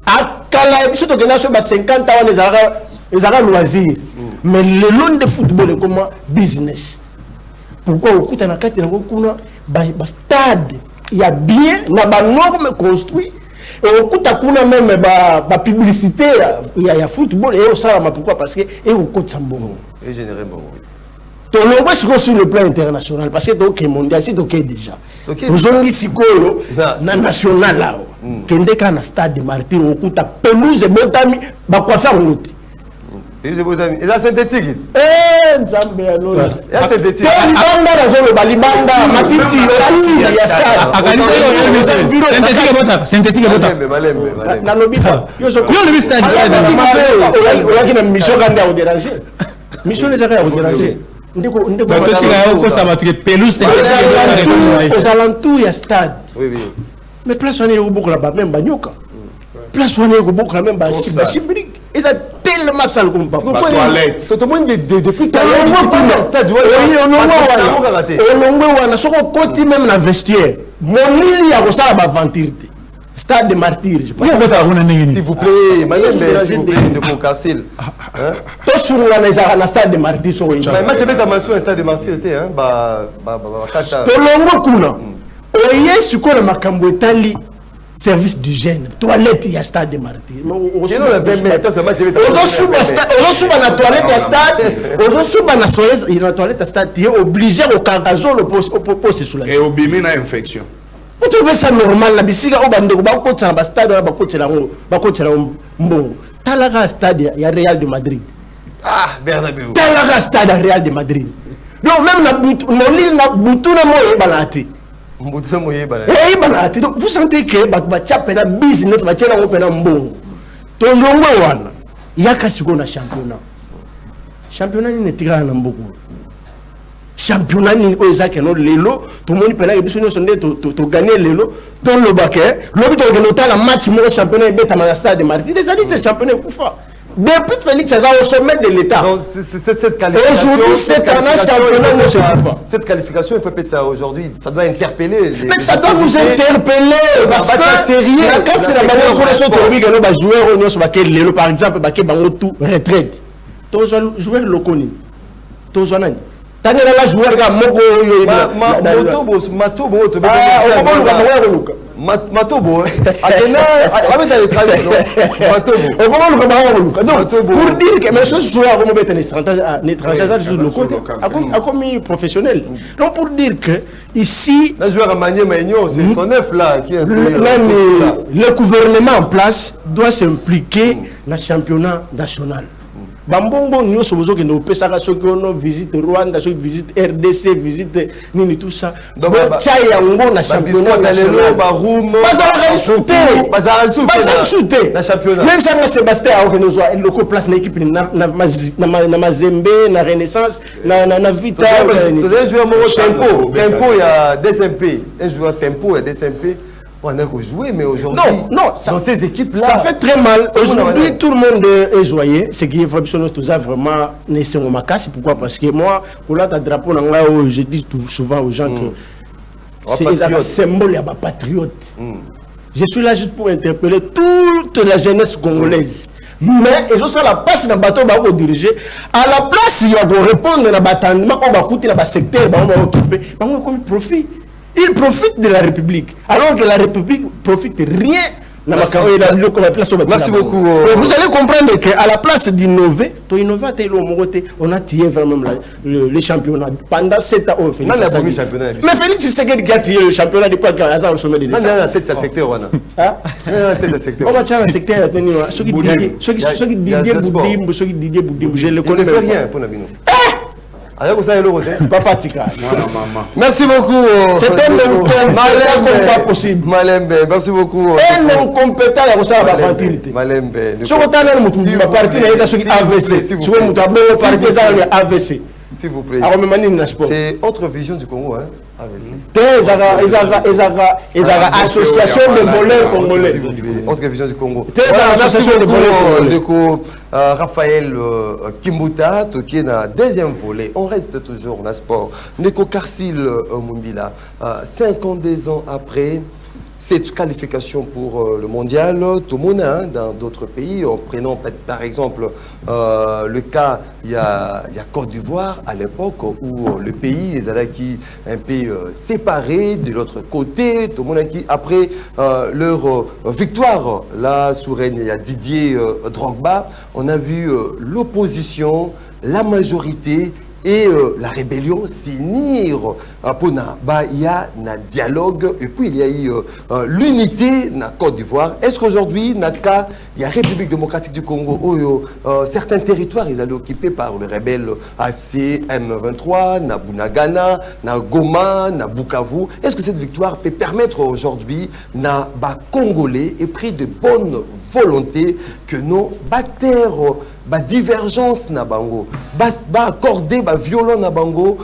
À Kala, surtout que nous avons 50 ans, les loisirs. Mais le long de football est comme un business. Pourquoi au coup, il y a bien, il y a des normes construites. Et au coup, il y a même la publicité, il y a football, et ça, pourquoi? Parce que il y a un coach Sambon. Et générer bon. Tout le monde sur le plan international, parce que donc mondial, c'est ok déjà. Nous avons ici na national là. Kende kana stade de Martyr, au coup, tu as pelouse et botami, bah quoi faire on outil. Pelouse et botami. Et là synthétique. Nzambe alors. Et là synthétique. Banda na zone balibanda, matiti, ya stade. Synthétique bota. Na lobita. Yo le stade. On a qui na mission quand on déranger. Mission les gens on déranger. Ndeko ça va être pelouse aux alentours ya stade. Oui. Mais place on est au beaucoup là-bas même banyoka. Place on est au beaucoup là même ba chibrique. Et ça tellement sale comme pas. Toilette. C'est au moins depuis on a soko côté même la vestiaire. Mon lit ya ko ça ba ventirité. Stade de Martyr. S'il vous plaît, s'il vous plaît, de Concassil. Tout sur la stade de Martyr. Mais match avec ta massue, un stade de Martyr était, hein, tout le monde kuna. Oye suko na makambo etali service d'hygiène. Toilette il y a stade de Martyr. On suba na toilette ya stade. On suba na toilette ya stade. Tu es obligé au kangazo le poste sous la. Et au bimi na infection. Vous trouvez ça normal la bisika au bande ba ko tsamba stade ba ko tsela mbongo. Talaga stade ya Real de Madrid. Ah, Bernabéu. Talaga stade ya Real de Madrid. Donc même na butuna moye balati. Mbutuna moye balati. Eh balati. Donc vous sentez que ba chapena business ba tshela ko pena mbongo. To longo wana. Yaka siko na championnat. Championnat ni netika na mboko. Championnat ni ozake no lelo tout le monde pena biso no sonde to gagner lelo ton le baquet l'obit to gagner la match mo championnat beta na stade de Martin les alliés championnat kufa depuis Félix César au sommet de l'état. C'est cette qualification. Aujourd'hui c'est un championnat no se kufa. Cette qualification il faut appeler ça aujourd'hui, ça doit interpeller les. Mais ça doit nous interpeller parce que sérieux quand c'est la manière pour les autres oui que nos joueurs on se baquet lelo par exemple baquet bango tout retraite. Tous joueurs locaux tous nani Tangela la joueur ga moko yo Matobo to be Matobo atena avec les travail Matobo donc pour dire que mais ce joueur comme bête les transagents sur le côté a comme professionnel donc pour dire que ici le joueur a manié Maignon c'est son neuf là qui est le gouvernement en place doit s'impliquer dans le championnat national. Bambongo nous sommes que nous pesaka ceux qui ont visité Rwanda, ceux qui visitent RDC, visitent nini tout ça. Donc Tchayango na championnat national. Bazala shooter. Na championnat. Même ça Sébastien a que nous a local place na équipe na Mazembe, na Renaissance, na Vita. Vous avez joué tempo, tempo il y a DSMP, un joueur tempo et DSMP. On a joué, mais aujourd'hui, non, dans ces équipes-là, ça fait très mal. Aujourd'hui, tout le monde est joyeux. C'est qui est vraiment nécessaire au Macas. Pourquoi? Parce que moi, pour la drapeau, je dis souvent aux gens que c'est un symbole, il y a des patriotes. Je suis là juste pour interpeller toute la jeunesse congolaise. Mais ils ont ça la place dans le bateau pour diriger. À la place, il y a pour répondre à la bataille, on va coûter dans le secteur, on va occuper, on va comme profit. Il profite de la République, alors que la République profite rien. Merci beaucoup. Vous allez comprendre qu'à la place d'innover, on a tiré vraiment les championnats pendant 7 ans. Mais Félix Tshisekedi qui a tiré le championnat de quoi au sommet de l'État. On a la tête de ce secteur. On a la tête de ce secteur. On va tirer le secteur. Ceux qui Didier Boudim, je le connais rien pour Nabino. Merci beaucoup. C'est un incompétent pas possible. Malembe, merci beaucoup. Un incompétent, il y a ça la ventilité. Malembe. Si vous avez un parti, il y a AVC. Si vous avez un parti, il y a AVC. S'il vous plaît. C'est autre vision du Congo, hein? Association de voleurs congolais. Autre vision du Congo. Association de voleurs congolais. Raphaël Kimbuta, qui est dans le deuxième volet. On reste toujours dans le sport. Neko Karsil Mumbila, 52 ans après cette qualification pour le mondial, tout le monde dans d'autres pays, en prenant par exemple le cas, il y a Côte d'Ivoire à l'époque où le pays est un peu séparé de l'autre côté, tout le monde qui après leur victoire là sous règne il y a Didier Drogba, on a vu l'opposition, la majorité et la rébellion s'unir pour il y a un dialogue et puis il y a eu l'unité na Côte d'Ivoire. Est-ce qu'aujourd'hui il y a République démocratique du Congo où certains territoires ils allaient occupés par les rebelles AFC M23, na Bunagana, na Goma, na Bukavu. Est-ce que cette victoire peut permettre aujourd'hui na Congolais et pris de bonne volonté que nos batteurs divergence na bango, accorder violon na bango,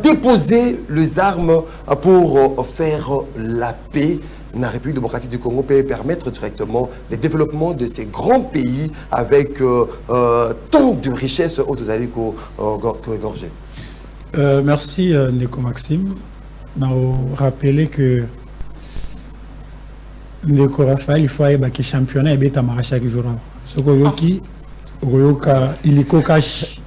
déposer les armes pour faire la paix. La République démocratique du Congo peut permettre directement le développement de ces grands pays avec tant de richesses où vous allez égorger. Merci Neko Maxime. Nous rappeler que Neko Raphaël, il faut aller au championnat et bêta chaque jour. Ce qui il cache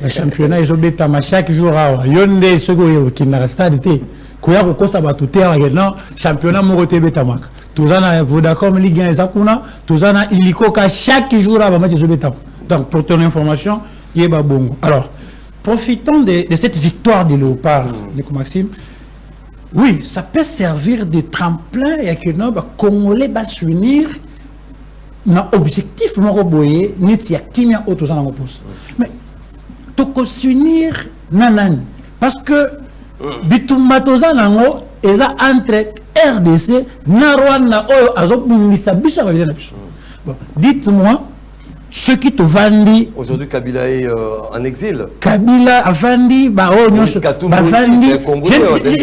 le championnat ils ont bêta chaque jour. Yonde ce qui n'a stade été. Koya ko kosa ba tout non championnat mo roté bêta mak. Tozana Vodacom Ligue 1 Zakuna, Tozana iliko ka chaque jour ba match zo bêta. Donc pour ton information, yeba bongo. Alors, profitons de cette victoire des Léopards, Neko Maxime. Oui, ça peut servir de tremplin et que les Congolais va s'unir dans l'objectif de n'est-ce pas auto en oppose. Mais to s'unir nanani parce que bitumatoza nango eza entre RDC na Rwanda oyo azobungisa biso ba bien biso. Bon, dites-moi ce qui te vendit. Aujourd'hui, Kabila est en exil. Kabila a vendu, je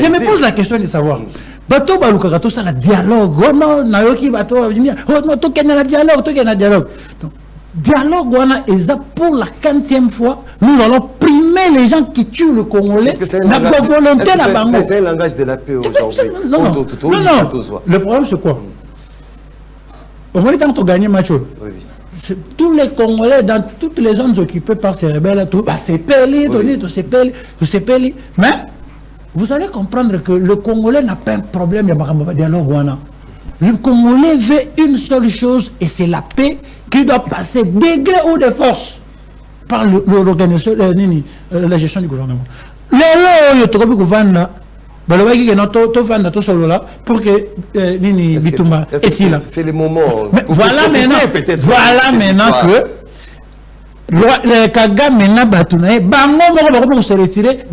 me pose la question de savoir. Bato balukaka tout ça la dialogue. Oh non, nayoki bato oh non, to kenna dialogue, to kenna dialogue. Donc dialogue wana est pour la 40e fois, nous allons primer les gens qui tuent le Congolais. C'est un langage de la paix aujourd'hui. Non. Le problème c'est quoi? Au moins tant que gagner match. Tous les Congolais dans toutes les zones occupées par ces rebelles, c'est pelé, tout c'est pelé. Mais vous allez comprendre que le Congolais n'a pas un problème de dialogue. Le Congolais veut une seule chose et c'est la paix qui doit passer de gré ou de force par l'organisation, la gestion du gouvernement. Les lois, pour que Bitumba et si là. C'est le moment. Voilà maintenant que le Kagame n'a pas bango se retirer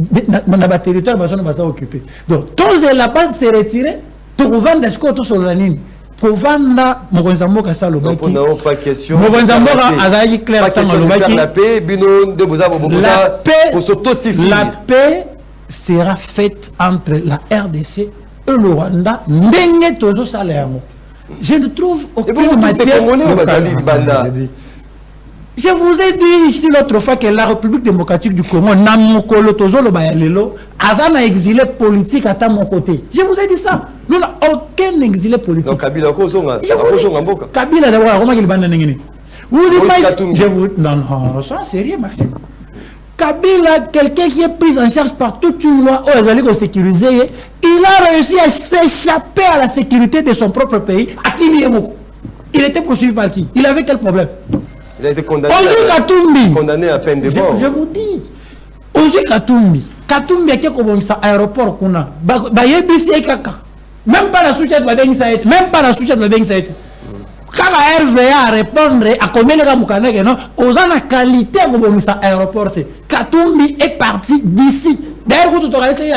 dans la territoire va occupé. Donc tous la base se retirer pour vendre ce qu'on sur la ligne. Pour vendre Mokonzamboka ça le bac. Pas question. Mokonzamboka a clair la paix, bino de la paix sera faite entre la RDC et le Rwanda. Je ne trouve aucune matière. Je vous ai dit ici l'autre fois que la République démocratique du Congo n'a a exilé politique à mon côté. Je vous ai dit ça. Nous n'avons aucun exilé politique. Donc Kabila Kabila d'abord, vous imaginez. Non, sois sérieux, Maxime. Kabila, quelqu'un qui est pris en charge par toute une loi, sécuriser, il a réussi à s'échapper à la sécurité de son propre pays. À qui il était poursuivi par qui? Il avait quel problème? Il a été condamné à peine de mort. Je vous dis, Oji Katumbi qui est comme un aéroport qu'on a, même pas la soutien de la Bensaït, même pas la soutien de la Bensaït. Quand la RVA a répondre à combien de gens non, aux la qualité de l'aéroport, Katumbi est parti d'ici. D'ailleurs, vous tout regardez,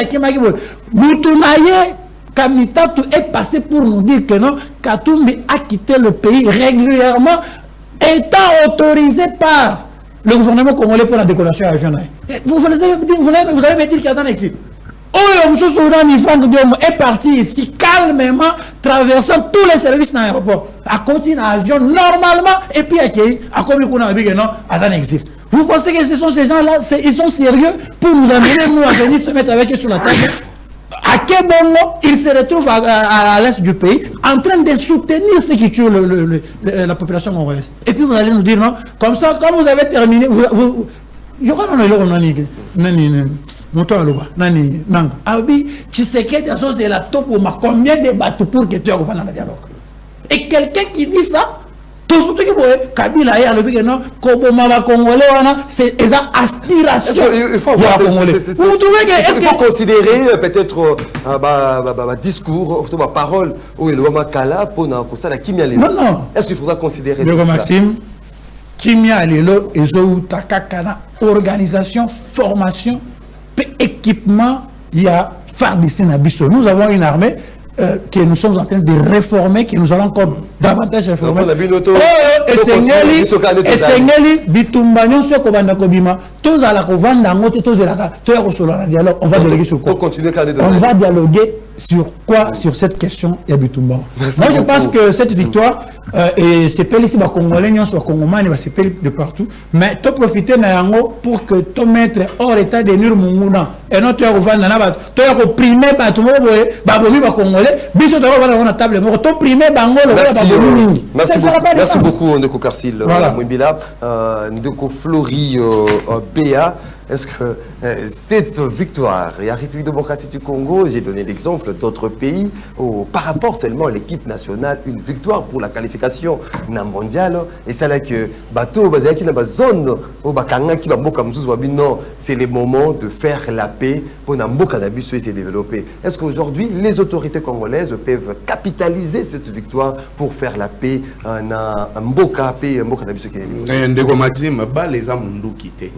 Kamitatu est passé pour nous dire que non, Katumbi a quitté le pays régulièrement, étant autorisé par le gouvernement congolais pour la décoration régionale. Vous allez me dire qu'il y a un exil. Est parti ici calmement, traversant tous les services dans l'aéroport. À continuer à l'avion normalement, et puis à un exil. Vous pensez que ce sont ces gens-là, ils sont sérieux pour nous amener, nous, à venir se mettre avec eux sur la table? À quel moment ils se retrouvent à l'est du pays en train de soutenir ceux qui tuent la population congolaise? Et puis vous allez nous dire non, comme ça, quand vous avez terminé, il y aura Nani Nanga. Ah oui, tu sais que c'est la top ou combien de bateaux pour que tu aies un dialogue. Et quelqu'un qui dit ça, tout ce qui est Kabila et le non, Koboma Congolais, c'est une aspiration. Il faut voir. Est-ce qu'il faut considérer peut-être discours, parole ou le Makala pour la Kimia Lelo? Non. Est-ce qu'il faudra considérer le Maxime, Kimia Lelo et Zoutakakana, organisation, formation, équipement, il y a FARDC Nabiso. Nous avons une armée que nous sommes en train de réformer, que nous allons encore davantage réformer. Et Sengeli, Bitumbagnon, ce qu'on va Kobima, tous à la Kovanda, tous à la dialogue. On va dialoguer sur quoi? On va dialoguer sur quoi? Sur cette question et Bitumba. Moi, je pense que cette victoire, et c'est pas ici, Congolais, soit Congomani, c'est pas de partout, mais tu profiter pour que tu mettes hors état de nuire Munguna. Et non, tu as opprimé, tu as Congolais, merci beaucoup, Ndeko Karsil Mwimbila, Ndeko Flori Béa. est-ce que cette victoire, et la République démocratique du Congo, j'ai donné l'exemple d'autres pays, par rapport seulement à l'équipe nationale, une victoire pour la qualification mondiale, et c'est là que bateau, qui dans la zone, c'est le moment de faire la paix pour que cannabis se développer. Est-ce qu'aujourd'hui, les autorités congolaises peuvent capitaliser cette victoire pour faire la paix en Mboka, paix, en cannabis? Ndeko Maxime, les amundu quitté.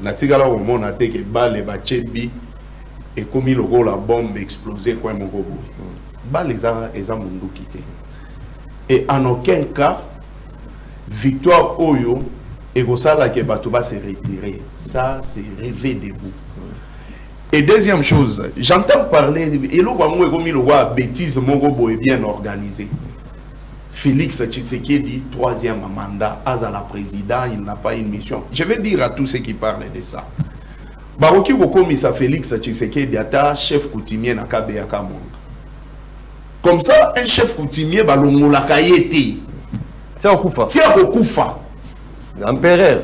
Natigala au monde a été que les bachebi et comme il la bombe explosé quoi mon gobo. Les amundu quitté. Et en aucun cas, victoire Oyo et Gosala que Batouba s'est retiré. Ça, c'est rêver debout. Et deuxième chose, j'entends parler, et le bêtise Mogobo est bien organisé. Félix Tshisekedi, troisième mandat, Azala président, il n'a pas une mission. Je vais dire à tous ceux qui parlent de ça. Baroki Kokomisa Félix Tshisekedi, ata chef coutumier na Kabeyaka Monga. Comme ça, un chef coutumier, balomolaka yete. Tiens, Okufa. Tiens, Okufa. L'empereur.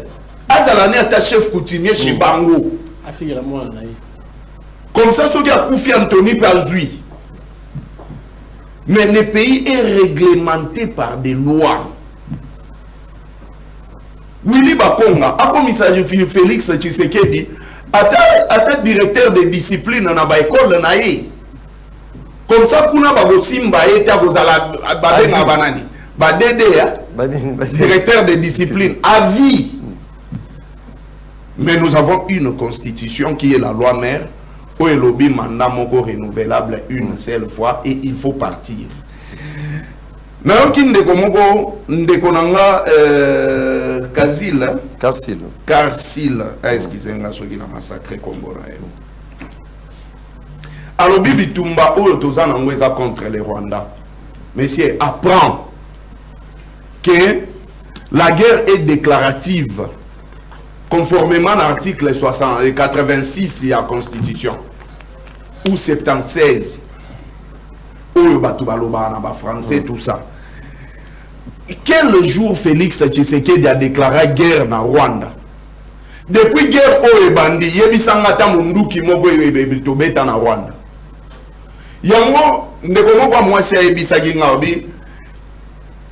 Azala ne ata chef coutumier chez Bango. Comme ça, ce qui a Koufi Anthony Pazui. Mais le pays est réglementé par des lois. Willy Bakonga, a commissaire Félix Tshisekedi, ata directeur de discipline dans l'école naïe. Comme ça, kuna bagosimba eta kozala badenga banani. Directeur de discipline à vie. Mais nous avons une constitution qui est la loi mère. Où est lobby mandat moko renouvelable une seule fois et il faut partir. Naoki ndeko nanga Carcil excusez-moi soki na massacre Congo na yo. Alobi bitumba oyo tozana ngweza contre les Rwandais. Monsieur apprend que la guerre est déclarative conformément à l'article 86 de la Constitution ou 76 ou français tout ça. Quel jour Félix Tshisekedi a déclaré guerre na Rwanda? Depuis guerre au bandi yebisanga ta munduki moko tobeta na Rwanda. Yango ndeko moko mwasi yebisaki ngabi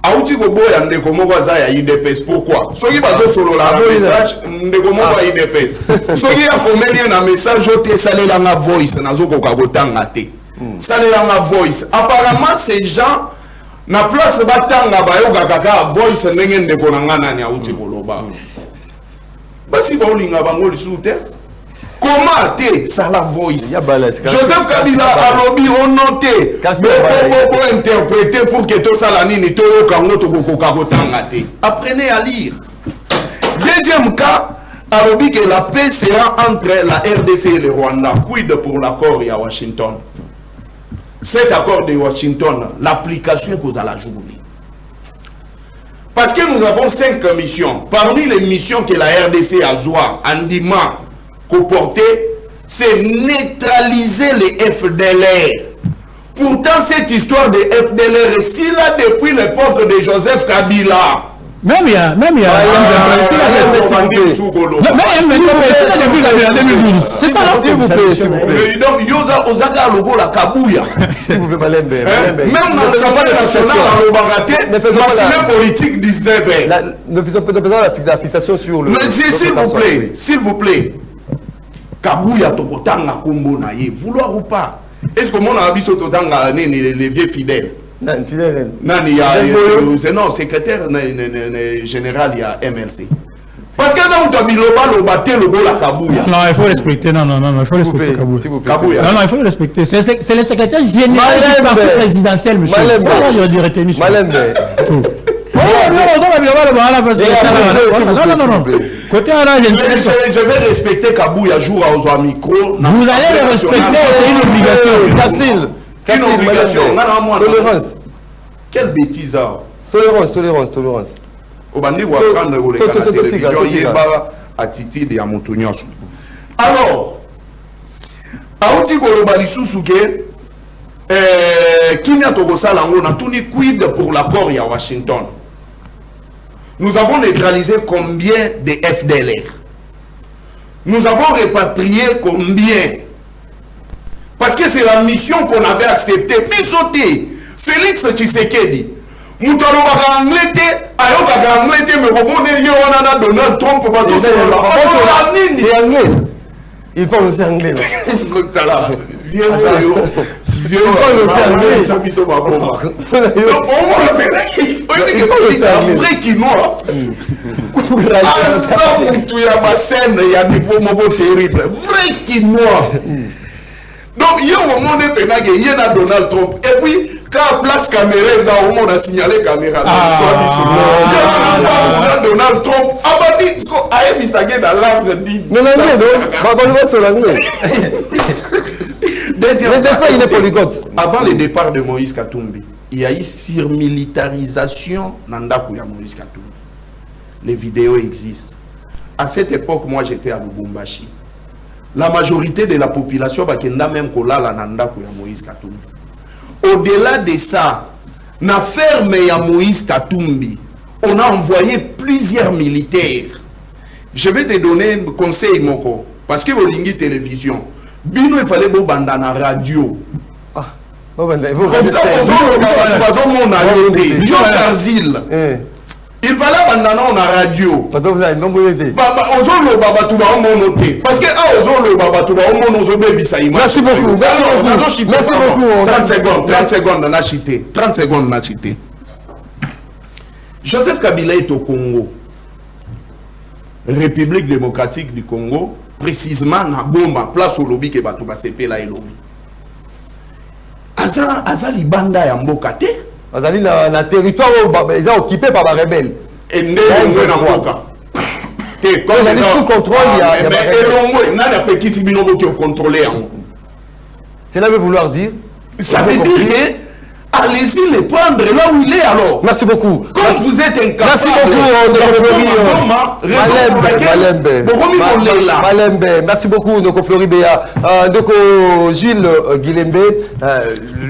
auti koboya ndeko moko azaya IDPS. Pourquoi? Soki bazo solo la message ndeko moko IDPS. Soki ya komeli na message ote salela nga voice nazo koka kotanga te. Salela nga voice. Apparemment ces gens na place batanga bayoka kaka voice ndenge ndeko nanga nani auti koloba. Basi baolinga bango lisute. Comment te ça la voice? Joseph Kabila a lobby on noté pour interpréter pour que tout ça la nini to kango to kokakotanga te. Apprenez à lire. Deuxième cas, a lobby que la paix sera entre la RDC et le Rwanda. Quid pour l'accord à Washington? Cet accord de Washington, l'application cause à la journée. Parce que nous avons 5 missions. Parmi les missions que la RDC a joué en Dima comporter, c'est neutraliser les FDLR. Pourtant, cette histoire de FDLR est si là depuis l'époque de Joseph Kabila. Même il y a c'est ça là, s'il vous plaît. Donc, Yosa Ozaka Logo la Kabouya. S'il vous plaît, même dans l'Assemblée nationale, on va rater la politique 19. Ne faisons pas la fixation sur le. Mais s'il vous plaît. Kabouya tokotanga kombo na ye, vouloir ou pas. Est-ce que mon abisso totanga les vieux fidèles? Non, fidèle. Non, secrétaire général il y a MLC. Parce que ça on t'a dit le batté le go la Kabouya. Non, il faut respecter. Non, il faut respecter Kabouya. Non, il faut respecter. C'est le secrétaire général du parti présidentiel, monsieur. Malembe. Je vais respecter Kabouya jour à micro. Vous allez le respecter, c'est une obligation. Une obligation. Tolérance. Quelle bêtise. Tolérance. Au bandi ou apprendre la télévision, yeba attitude ya mutu nyonso. Alors, auti koloba lisusu ke kimia tokosala ngo na tuni quid pour l'accord à Washington. Nous avons neutralisé combien de FDLR? nous avons répatrié combien? Parce que c'est la mission qu'on avait acceptée. Bisoté, Félix Tshisekedi, Moutalo anglais, Ayoka anglais, mais comment on a Donald Trump pour passer c'est anglais. Il parle aussi anglais. Viens, vieux, ça qui sont pas bon. On vrai quinoa. Il y a ma scène, il y a des mots terribles. Vrai quinoa. Donc, il y a au monde il y a Donald Trump. Et puis, quand place caméra, au monde a signalé caméra. Donald Trump. Avant le départ de Moïse Katumbi, il y a eu surmilitarisation dans Moïse Katumbi. Les vidéos existent. À cette époque, moi j'étais à Lubumbashi. La majorité de la population bakenda même kolala nanda ya Moïse Katumbi. Au-delà de ça, na ferme ya Moïse Katumbi, on a envoyé plusieurs militaires. Je vais te donner un conseil moko parce que Bolingi télévision, bino il fallait banda na radio. Comme ça il fallait abandonner en radio. Parce que merci beaucoup. 30 secondes, n'a chité. Joseph Kabila est au Congo, République démocratique du Congo, précisément na Goma, place au lobby que Batouba CP là et lobby. Aza libanda ya mboka te. Azali na territoire ils ont occupé par les rebelles. Et né na mboka. Et quand ils sont sous contrôle, il y a cela veut vouloir dire. Ça veut dire que allez-y les prendre là où il est alors. Merci beaucoup. Quand vous êtes incapable. Merci beaucoup. Malembe. Merci beaucoup, Noko Floribéa. Donc, Gilles Guilembe,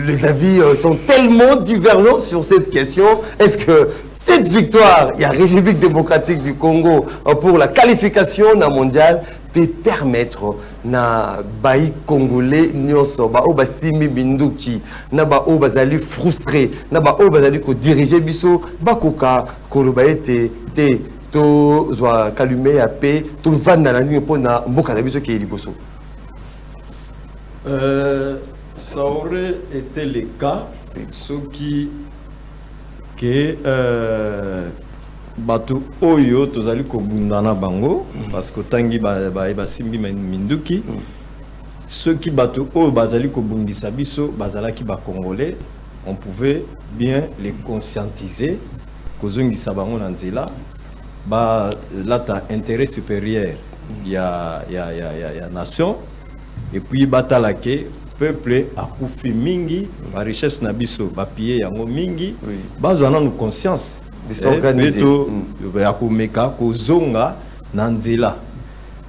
les avis sont tellement divergents sur cette question. Est-ce que cette victoire, il y a République démocratique du Congo pour la qualification na mondiale peut permettre na baï congolais nyonso ba oba simi binduki na ba oba zali frustré na ba oba zali ko diriger biso bakoka koloba ete te to zwa kalume ya pe to vanda na nini pona mboka na biso ki liboso. Ça aurait été le cas ceux qui Batu oyo tozali ko bundana bango parce que tangi ba simbi minduki ceux qui batu oyo bazali ko bundisa biso bazala ki ba congolais on pouvait bien les conscientiser kozongisa bango na nzela ba là ta intérêt supérieur ya nation et puis batalake peuple a koufi mingi ba richesse na biso ba piller yango mingi bazana nous conscience s'organiser ya komeka kozonga na nzela.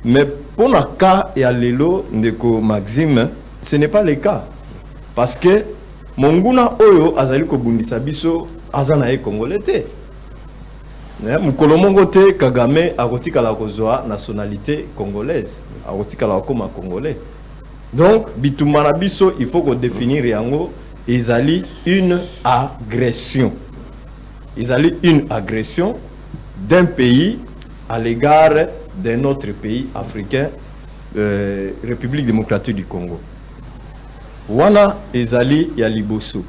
Mais pour le cas ya lelo ndeko Maxime, ce n'est pas le cas parce que monguna oyo azali ko bundisa biso azana e congolais te. Mukolo mongo te Kagame akotika la kozwa nationalité congolaise, akotika la koma congolais. Donc bitumana biso il faut qu'on définir yango ezali une agression. Ils allaient une agression d'un pays à l'égard d'un autre pays africain, République démocratique du Congo. Wana ezali ya liboso.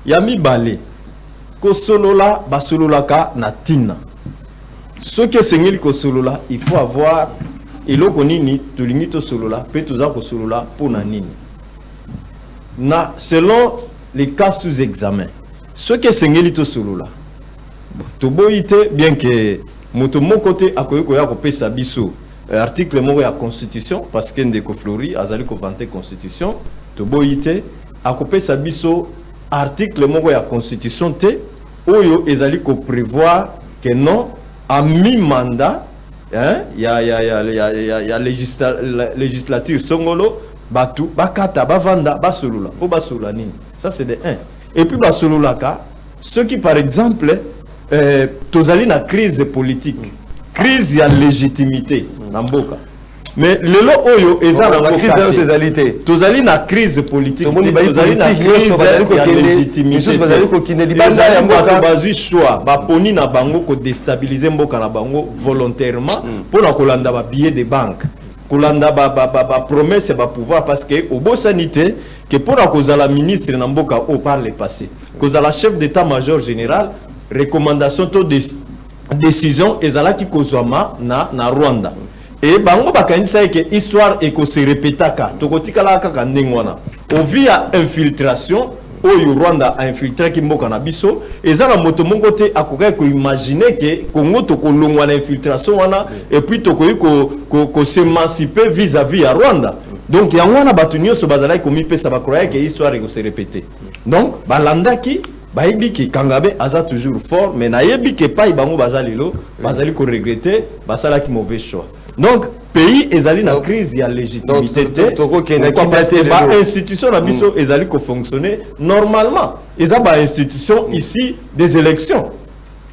Yami bale. Ko solola basololaka na tina. Ce que sengeli ko solola, il faut avoir eloko nini tolingi to solola, pe toza ko solola pona nini. Na selon les cas sous examen. Ce que sengeli to solola. Toboite bien que moto mon côté akoyeko ya ko pesa biso article moko ya constitution parce que ndeko Flori azali ko vanter constitution toboite akopesa biso article moko ya constitution te oyo ezali ko prévoir que non à mi-mandat hein ya législature songolo batu bakata bavanda basolula po basolula nini ça c'est de 1 et puis basolula ka ceux qui par exemple tozali na crise politique, crise ya légitimité na mboka. mais lelo oyo eza na crise de socialité tozali na crise politique tozali na crise ya légitimité libanda ya mboka bazwi choix baponi na bango ko déstabiliser mboka na bango volontairement pour kolanda ba billet de banque kolanda ba promesse ba pouvoir parce que obosanité que pour kozala ministre na mboka au par le passé kozala chef d'état-major général recommandation to décision ezalaki kozwama na Rwanda et bango bakanisa que histoire eko se répétaka tokotikala kaka ndengwana au via infiltration oyo Rwanda a infiltré ki mboka na biso ezala moto mongo te akoka ko imaginer que Congo to kolongwa na infiltration wana et puis to ko s'émanciper vis-à-vis à Rwanda donc yango wana batu nyonso bazala ko mipesa ba croire que histoire eko se répéter donc balandaki Baïbiki Kangabe aza toujours fort mais nayebi ke pa ibango bazalilo bazali ko regretter basala ki mauvais choix donc pays ezali na crise ya légitimité parce que ba institution na biso ezali ko fonctionner normalement eza ba institution ici des élections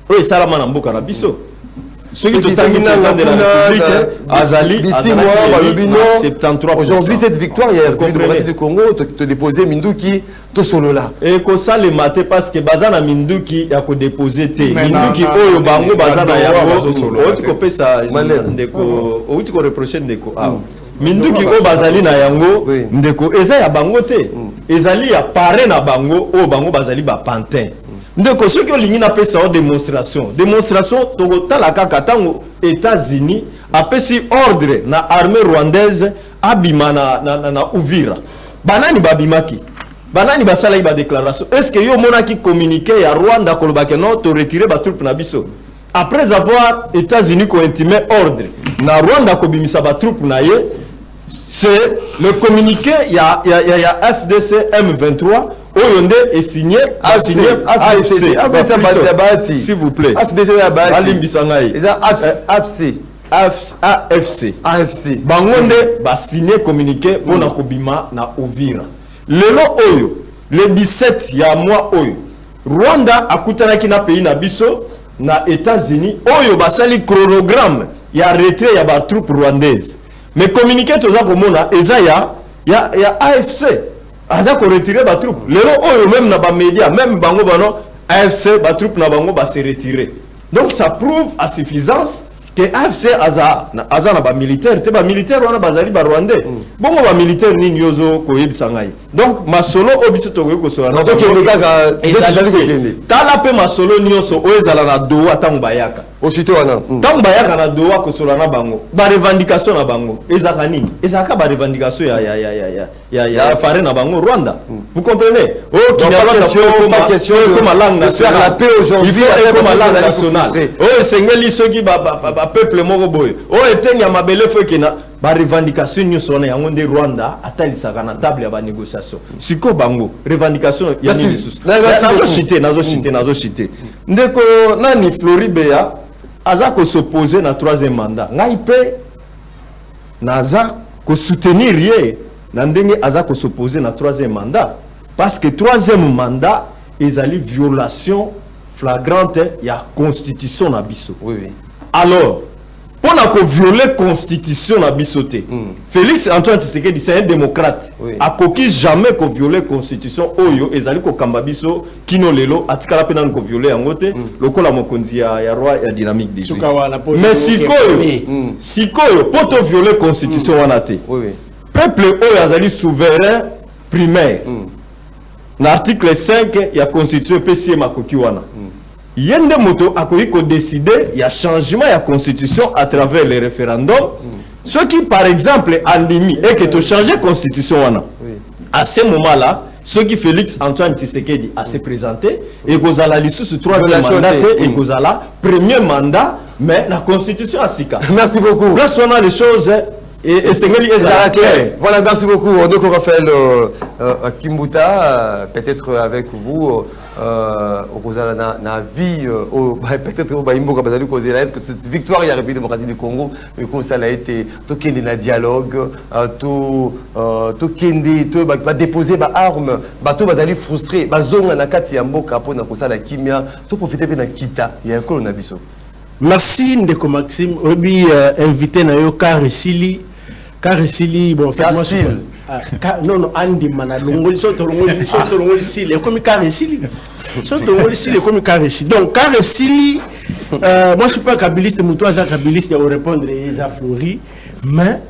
o salama na mboka na biso ceux qui totangi na de la République azali 73%. Aujourd'hui cette victoire il y a la République démocratique du Congo te déposer Minduki to solo là et ko ça le maté parce que bazana Minduki ya ko déposer te Minduki oyo bango bazana yango oti ko pesa ndeko oti ko reprocher ndeko Minduki o bazali na yango ndeko eza ya bango te ezali ya pare na bango o bango bazali ba pantin ndeko soki olingi na pesa o démonstration tokotala kaka tango États-Unis apesi ordre na armée rwandaise abima na Uvira banani babimaki banani basala ba déclaration est-ce que yo monaki communiqué ya Rwanda kolobake non to retirer ba troupes na biso après avoir États-Unis ko intimé ordre na Rwanda ko bimisa ba troupes na ye c'est le communiqué ya FDC M23 Oyonde est signé AFC s'il vous plaît AFC bangonde ba signé communiqué pour na kobima na Uvira lelo oyo le 17 ya mois oyo Rwanda akutanaki na pays na biso na États-Unis oyo basali chronogramme ya retrait ya ba troupes rwandaises mais communiqué toza komona eza ya AFC aza ko retirer ba troupes lelo oyo même na ba média même bango bano AFC ba troupes na bango ba se retirer donc ça prouve à suffisance que AFC aza na ba militaire te ba militaire wana bazali ba rwandais bongo ba militaire nini yozo ko yebisa ngai donc masolo obiso to ko so na donc kaka ezali ko kende tala pe masolo nyonso o ezala na doa tango bayaka Oshito wana. Tango bayaka na doa ko sola na bango. Ba revendication na bango. Ezaka nini? Ezaka ba revendication ya fare na bango Rwanda. Vous comprenez? Oh, qui n'a pas question comme langue nationale. La paix aujourd'hui comme langue nationale. Oh, sengeli soki ba peuple moko boy. Oh, etenya mabele fo kina ba revendication nyoso na yango nde Rwanda atalisaka na table ya ba négociation. Siko bango revendication ya nini lisusu. Nazo chité. Ndeko nani Floribeya aza ko s'opposer na troisième mandat ngai pe naza ko soutenir ye na ndenge aza ko s'opposer na troisième mandat parce que troisième mandat ezali violation flagrante ya constitution na biso. Oui. Alors pour na ko violer constitution na biso te Félix Antoine Tshisekedi c'est un démocrate a koki jamais ko violer constitution oyo ezali ko kamba biso kino lelo atikala pena ko violer yango te lokola mokonzi ya roi ya dynamique 18 mais sikoyo poto violer constitution wana te peuple oyo azali souverain primaire na article 5 ya constitution PCM makoki wana yende moto akoki ko décider ya changement ya constitution à travers les référendums ce qui par exemple andimi et que to changer constitution wana à ce moment là ce qui Félix Antoine Tshisekedi a se présenté et kozala lisusu troisième mandat et kozala premier mandat mais la constitution asika. Merci beaucoup. Là on a les choses et Sengeli voilà, merci beaucoup. Donc Raphaël Kimbuta, peut-être avec vous, na vie, peut-être au Baïmbo Kabazali Kozela, est-ce que cette victoire, il y a République démocratique du Congo, mais comme ça a été, tout kende na dialogue, tout kende, tout va déposer ma arme, tout va aller frustré, zonga na kati ya mboka pour na kosala kimia, tout profiter de na kita, il y a un colon abisso. Merci Ndeko Maxime, obi invité na yo car Sili Karesili, bon, faites-moi ça. Non, Andy Manalongoli, Sili, comme Karesili. Comme Karesili. Donc, Karesili, moi je ne suis pas kabiliste, mais toi, kabiliste, il va répondre à Flori. Mais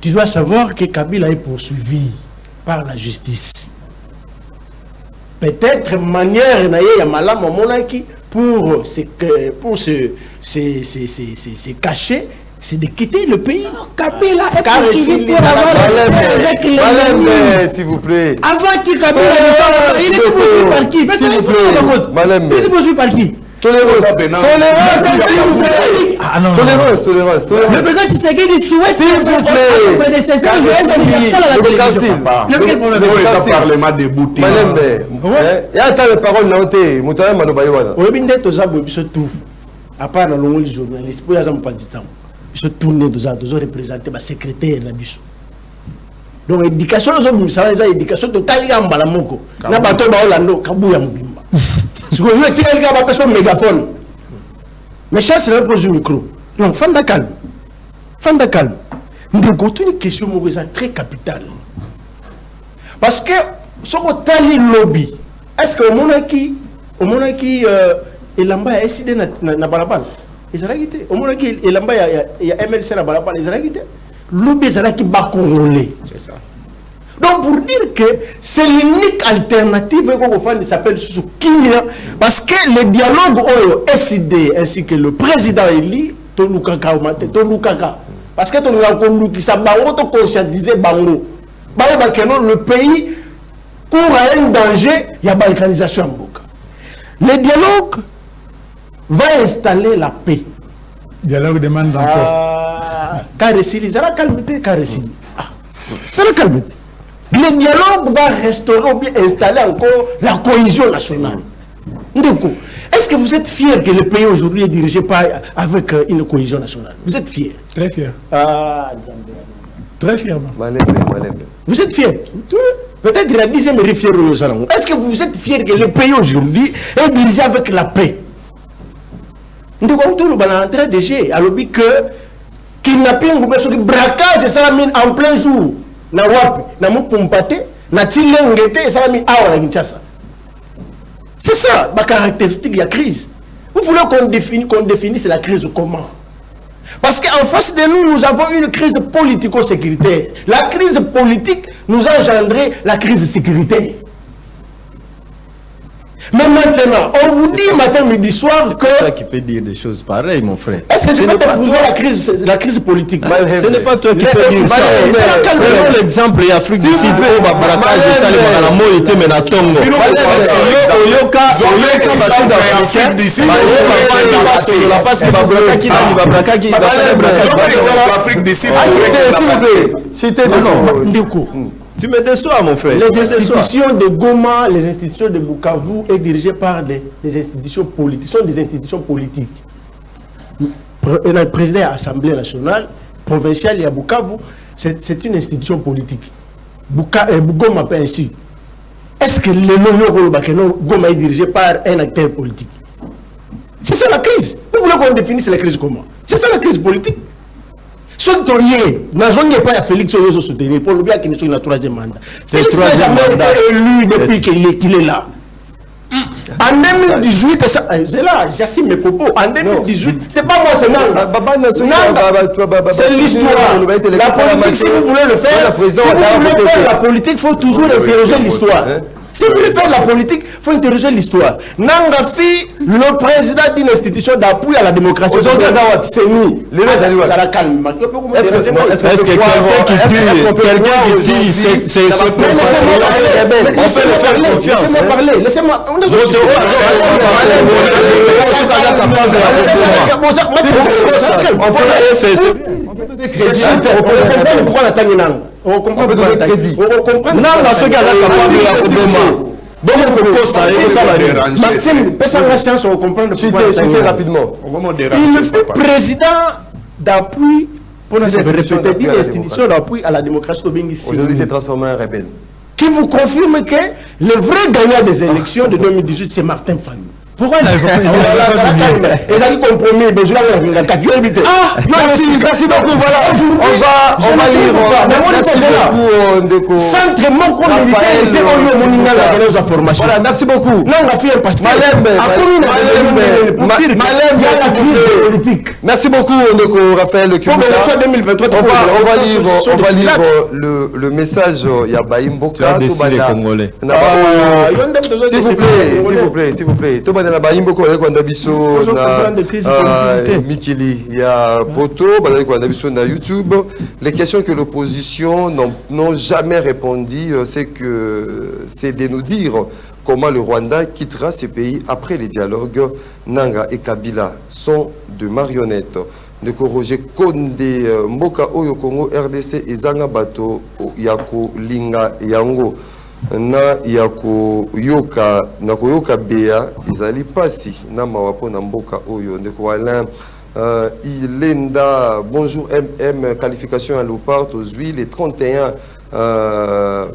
tu dois savoir que Kabila est poursuivi par la justice. Peut-être manière ya malam monaki pour se cacher, c'est de quitter le pays. Kabila est poursuivi pour avoir avec les s'il vous plaît. Avant qu'il Kabila il est poursuivi par qui? S'il vous plaît. Il est poursuivi par qui? Tolérance. Le président Tshisekedi souhaite s'il vous plaît. prédécesseur joyeux anniversaire à la télévision. Lequel problème? Parlement débouté. Il y a tant de paroles là. Moutaya Manobaïwana. Oui, bien d'être aux abos, ils tout. À part dans le monde journaliste, pour y avoir pas du temps. Ils se tournent aux abos, représenter ma secrétaire la biso. Donc éducation, ça va éducation totale à Mbalamoko. Na bateau ba Orlando, Kabouya Mubimba. Ce que je veux dire, quelqu'un va passer un mégaphone. Mais ça, c'est là pour le micro. Donc, fin de calme. Nous avons une question très capitale. Parce que, ce qu'on a dit lobby, est-ce que au monarchie, il a décidé de balabal. Ils ont quitté. Au monarchie, il a MLC na balabal. Ils ont quitté. Lobby, ils ont quitté Congolais. C'est ça. Donc pour dire que c'est l'unique alternative qui s'appelle Kimia, parce que le dialogue SID ainsi que le président élu, parce que le pays court à un danger, il y a balkanisation en Boka. Le dialogue va installer la paix. Le dialogue demande encore. Karesili, ça la calmité, Karesili. Ça la calmité. Le dialogue va restaurer ou bien installer encore la cohésion nationale. Est-ce que vous êtes fiers que le pays aujourd'hui est dirigé avec une cohésion nationale? Vous êtes fiers? Très fier. Très fièrement. Vous êtes fiers? Peut-être il y a 10e fier. Est-ce que vous êtes fiers que le pays aujourd'hui est dirigé avec la paix? Nous avons tout le train de G. Alors que kidnapping, braquage, ça mine en plein jour. Na wapi na mupumpate na tilengete ça mi awa na Kinshasa. C'est ça la caractéristique de la crise. Vous voulez qu'on définisse la crise comment? Parce qu'en face de nous, nous avons une crise politico-sécuritaire. La crise politique nous a engendré la crise sécuritaire. Mais maintenant, on vous dit matin, midi, soir que... C'est toi qui peux dire des choses pareilles, mon frère. Est-ce que c'est pas toi la crise politique? Ce n'est pas toi qui peux dire ça. Prenons l'exemple de l'Afrique du Sud, où Babarakage et Salé Magalamo étaient maintenant Tongo. Oyoka, Sud-Africain, parce que Babarakaki, l'Afrique du Sud, tu me déçois, mon frère. Les institutions de Goma, les institutions de Bukavu est dirigées par des institutions politiques. Ce sont des institutions politiques. Le président de l'Assemblée nationale, provinciale et à Bukavu, c'est une institution politique. Goma pas ainsi. Est-ce que le Goma est dirigé par un acteur politique? C'est ça la crise. Vous voulez qu'on définisse la crise comment? C'est ça la crise politique. Sotorié, n'a jamais pas Félix Oyozo soutenir pour le bien qu'il soit dans le 3e mandat. Félix n'a jamais été élu depuis qu'il est là. En 2018, c'est là, j'assume mes propos. En 2018, c'est pas moi, c'est Nanga. C'est l'histoire. La politique, si vous voulez le faire, la politique, il faut toujours interroger l'histoire. Si vous voulez faire de la politique, il faut interroger l'histoire. Nanga Fi, le président d'une institution d'appui à la démocratie. C'est nous. Ça la calme. Est-ce que quelqu'un qui dit, c'est on peut le faire confiance. Laissez-moi parler. Laissez-moi. Pourquoi la tagne Nanga? On comprend pas le crédit. On comprend. Non, ce gars-là capable de Maxime, la chance, on comprend rapidement. Il fait président d'appui pour une institution d'appui à la démocratie. Aujourd'hui, c'est transformé en rebelle. Qui vous confirme que le vrai gagnant des élections de 2018, c'est Martin Fayou. Pourquoi il a évoqué ils ont compromis, mais je l'ai évité. Ah, merci beaucoup, voilà. On va lire. Merci beaucoup, Ndeko. Centre mon militaire était au Moninga la formation. Voilà, merci beaucoup. Non, on a fait un pasteur. Merci beaucoup, Ndeko Raphaël Kibuta. On va lire le message Yabaimboka. S'il vous plaît. Na Baimboka na biso na Mikili ya Poto, na YouTube. Les questions que l'opposition n'ont jamais répondu, c'est de nous dire comment le Rwanda quittera ce pays après les dialogues. Nanga et Kabila sont de marionnettes. De Roger Kondé, Mboka Oyo Congo, RDC et Zanga Bato, Yako Linga Yango. Na yakoyoka bea izali pasi na mawapo na mboka oyo ndeko Alain Ilenda. Bonjour MM, qualification à Léopard aux huiles le 31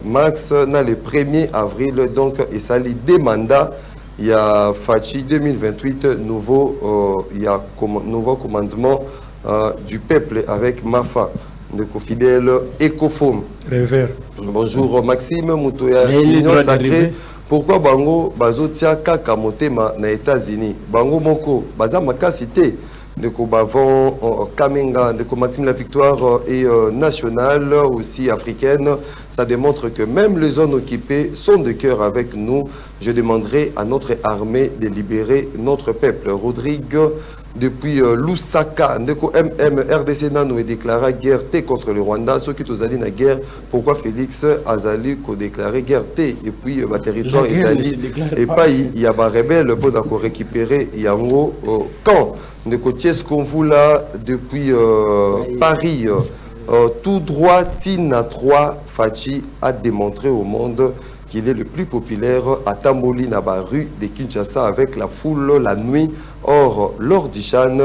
mars na le 1er avril, donc et ça les demanda il y a Fachi 2028 nouveau commandement du peuple avec Mafa de Fidèle Ecofom. Bonjour Maxime Moutoya, Union Sacrée. Pourquoi Bango Bazotia Kaka Motema na États-Unis? Bango Moko, Baza Makasité, de Bavon Kamenga, de Maxime la victoire est nationale, aussi africaine. Ça démontre que même les zones occupées sont de cœur avec nous. Je demanderai à notre armée de libérer notre peuple. Rodrigue. Depuis Lusaka, Ndeko MM, RDC Nano est déclaré guerre T contre le Rwanda. Ceux qui sont allés la guerre, pourquoi Félix Azali a déclaré guerre T? Et puis, ma territoire est allé. Et pas, il y a un rebelle pour récupérer Yango quand Ndeko Tieskonvula depuis Paris, tout droit, Tina 3, Fachi a démontré au monde qu'il est le plus populaire à Tamboli, dans la rue de Kinshasa, avec la foule la nuit. Or, lors du Chan,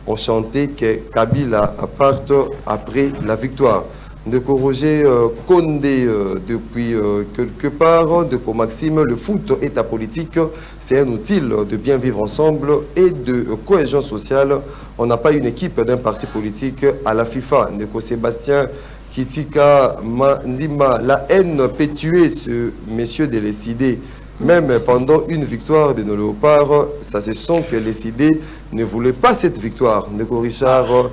on chantait que Kabila parte après la victoire. De Roger Kondé, depuis quelque part, de Maxime, le foot est apolitique, c'est un outil de bien vivre ensemble et de cohésion sociale. On n'a pas une équipe d'un parti politique à la FIFA. De Sébastien Kitika Mandima, la haine peut tuer ce monsieur de l'ECD. Même pendant une victoire de nos léopards, ça se sent que l'ECD ne voulait pas cette victoire. Ndeko Richard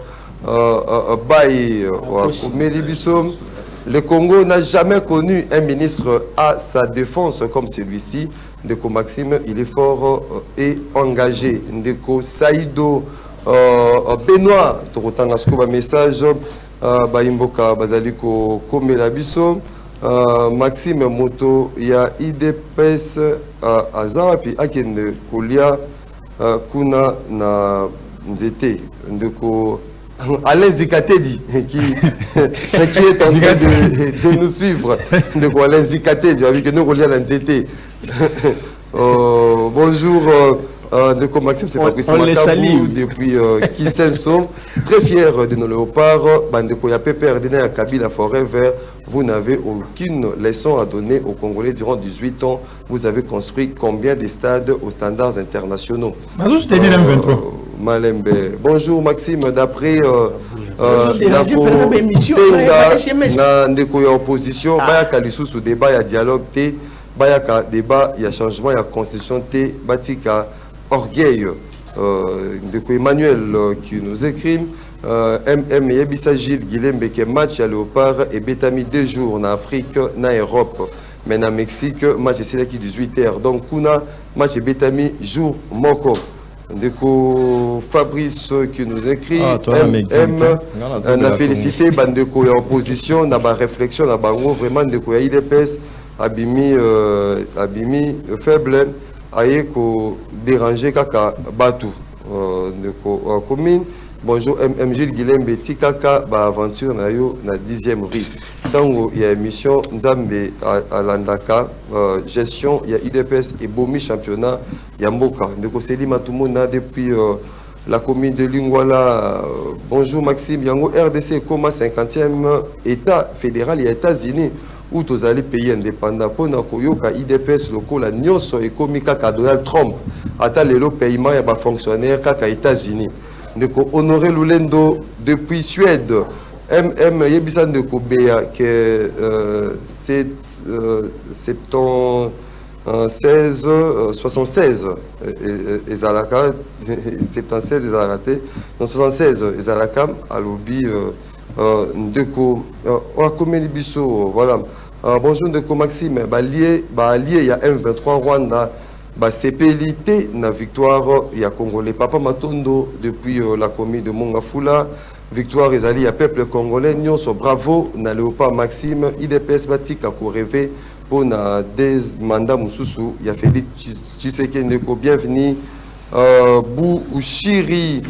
Baye, le Congo n'a jamais connu un ministre à sa défense comme celui-ci. Ndeko Maxime, il est fort et engagé. Ndeko Saïdo Benoît, Torotangasko, message. Baimboka Bazaliko Komela Biso, Maxime Moto, il y a IDPS Azara, puis Akende Kolia, Kuna na Nzete, Ndeko Alain Zikatedi, qui est en train de nous suivre. Ndeko Alain Zikatedi, avec nous Kolia Nzete. Bonjour. De Maxime, c'est Fabrice Makabou, depuis Kisenso, très fier de nos léopards. Bandeko Yapé Perdine à Kabila Forever, vous n'avez aucune leçon à donner aux Congolais durant 18 ans. Vous avez construit combien de stades aux standards internationaux? Malembe. Bonjour Maxime, d'après opposition, Baya Kalisou sous débat, il y a dialogue, Baya débat, il y a changement, il y a constitution, Batika. Orgueil de Emmanuel qui nous écrit MM Yebissa Gilles Guillembe qui match à Léopard et Betami 2 jours en Afrique, en Europe, mais en Mexique, match c'est là qui 18h. Donc Kuna match Betami jour Moko. Ndeko Fabrice qui nous écrit on a félicité Bandeko et opposition, na ba réflexion na bango vraiment Ndeko ya IDPS abimi faible. Aye ko déranger kaka batu de commune. Bonjour MM Gilles Guilhem Betty kaka ba aventure na yo na 10e rue. Tango il y a émission Nzambe à Landaka, gestion il y a IDPS et Bomi championnat Yamboka. De ko Selima Tumona depuis la commune de Lingwala. Bonjour Maxime Yango RDC comme 50e état fédéral et États-Unis où tous les pays indépendants pour na koyoka IDPS lokola nyonso ekomi kaka Donald Trump ata lelo paiement ya ba fonctionnaire kaka États-Unis ndeko Honoré Lulendo depuis Suède Yebisan de Kobea que 76 ezalaka 76 ezalaka 76 ezalaka alobi ndeko akomeli biso voilà bonjour ndeko Maxime balié ya M23 Rwanda sepelité na victoire ya Congolais Papa Matondo depuis la commune de Mongafula victoire ezali ya peuple congolais nyonso bravo na Léopard Maxime IDPS batika ko rêver pour na des mandats mususu ya Félix Tshisekedi ndeko bienvenue Bouchiri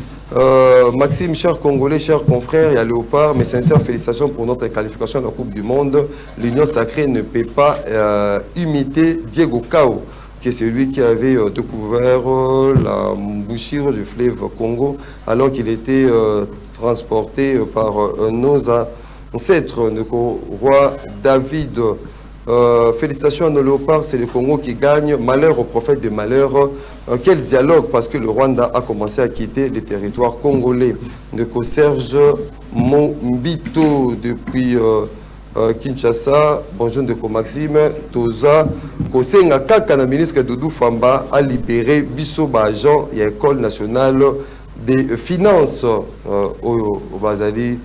Maxime, cher Congolais, chers confrères, il y a Léopard, mes sincères félicitations pour notre qualification à la Coupe du Monde. L'Union sacrée ne peut pas imiter Diego Cao, qui est celui qui avait découvert la bouchure du fleuve Congo, alors qu'il était transporté par nos ancêtres, le roi David. Félicitations à nos Léopards, c'est le Congo qui gagne. Malheur au prophète de malheur. Quel dialogue, parce que le Rwanda a commencé à quitter les territoires congolais. De Serge Mombito depuis Kinshasa. Bonjour de Maxime Toza. Kosenga Kaka, le ministre Doudou Famba a libéré Bissoba agent et École nationale des finances au Bazali.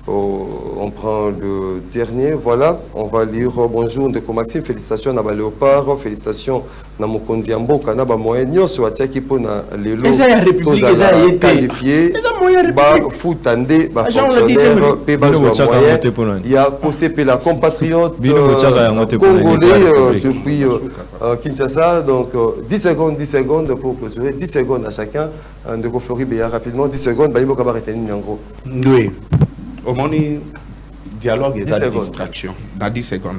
On prend le dernier, voilà, on va lire bonjour de Maxime, félicitations à Léopard, félicitations à Mokondi Amboka, na ba moyen sur Atiaki pona lelo qualifié, ba foutande, ba fonctionnaire, pe ba moyen, il y a Kosepe la compatriote congolais depuis Kinshasa, donc 10 secondes pour clôturer, 10 secondes à chacun, de Kofori Béa rapidement, 10 secondes, ba yimo kabarete Nyango. Oui. Au moni dialogue est une distraction. Dans 10 secondes,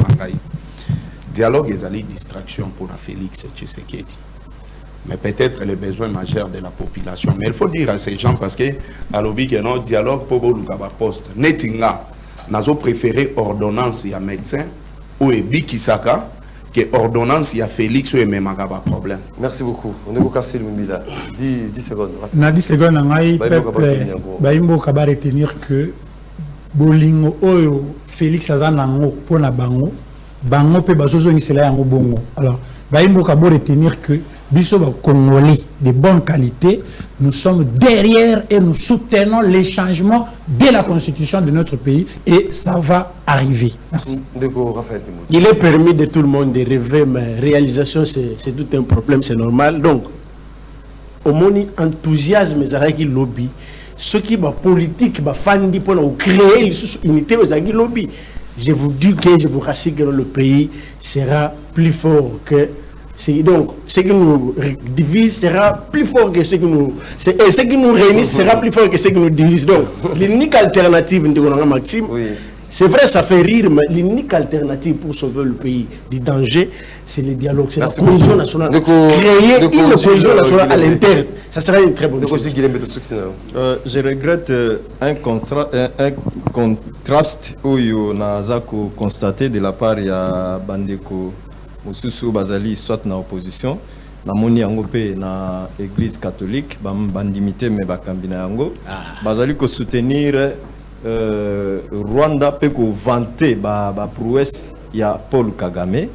dialogue est une distraction pour la Félix Tshisekedi. Mais peut-être le besoin majeur de la population. Mais il faut dire à ces gens parce que à l'objet que non dialogue pour le poste. Netinga, nous préféré ordonnance à médecin ou Ebi Kisaka que ordonnance à Félix ou même problème. Merci beaucoup. On est au quartier Lumila. 10 secondes. Dans 10 secondes, Baïmbo Kaba retenir que Bolingo Oyo Félix Azanango pour la Bango pe bazozo ngisela yango bongo. Alors Baïmbo Kaba retenir que biso ba Congolais de bonne qualité, nous sommes derrière et nous soutenons les changements de la constitution de notre pays et ça va arriver. Merci. Il est permis de tout le monde de rêver, mais réalisation c'est tout un problème, c'est normal. Donc au moins enthousiasme ezalaki lobby. Ceux qui sont politiques, fandi pour créer l'unité aux agis lobby. Je vous dis que je vous rassure que le pays sera plus fort que donc ce qui nous divise sera plus fort que ce qui nous et ce qui nous réunit sera plus fort que ce qui nous divise. Donc l'unique alternative de Maxime, c'est vrai ça fait rire, mais l'unique alternative pour sauver le pays du danger, c'est le dialogue, c'est la cohésion nationale. Créer une cohésion nationale à l'interne. Ça serait une très bonne chose. Je regrette un contraste où on a constaté de la part de Bandeko Moussousou Bazali, soit dans l'opposition, dans moni yango pe na église catholique, bandimité mais bakambina yango. Bazali ko soutenir Rwanda peut vanter ba prouesse il y a Paul Kagame,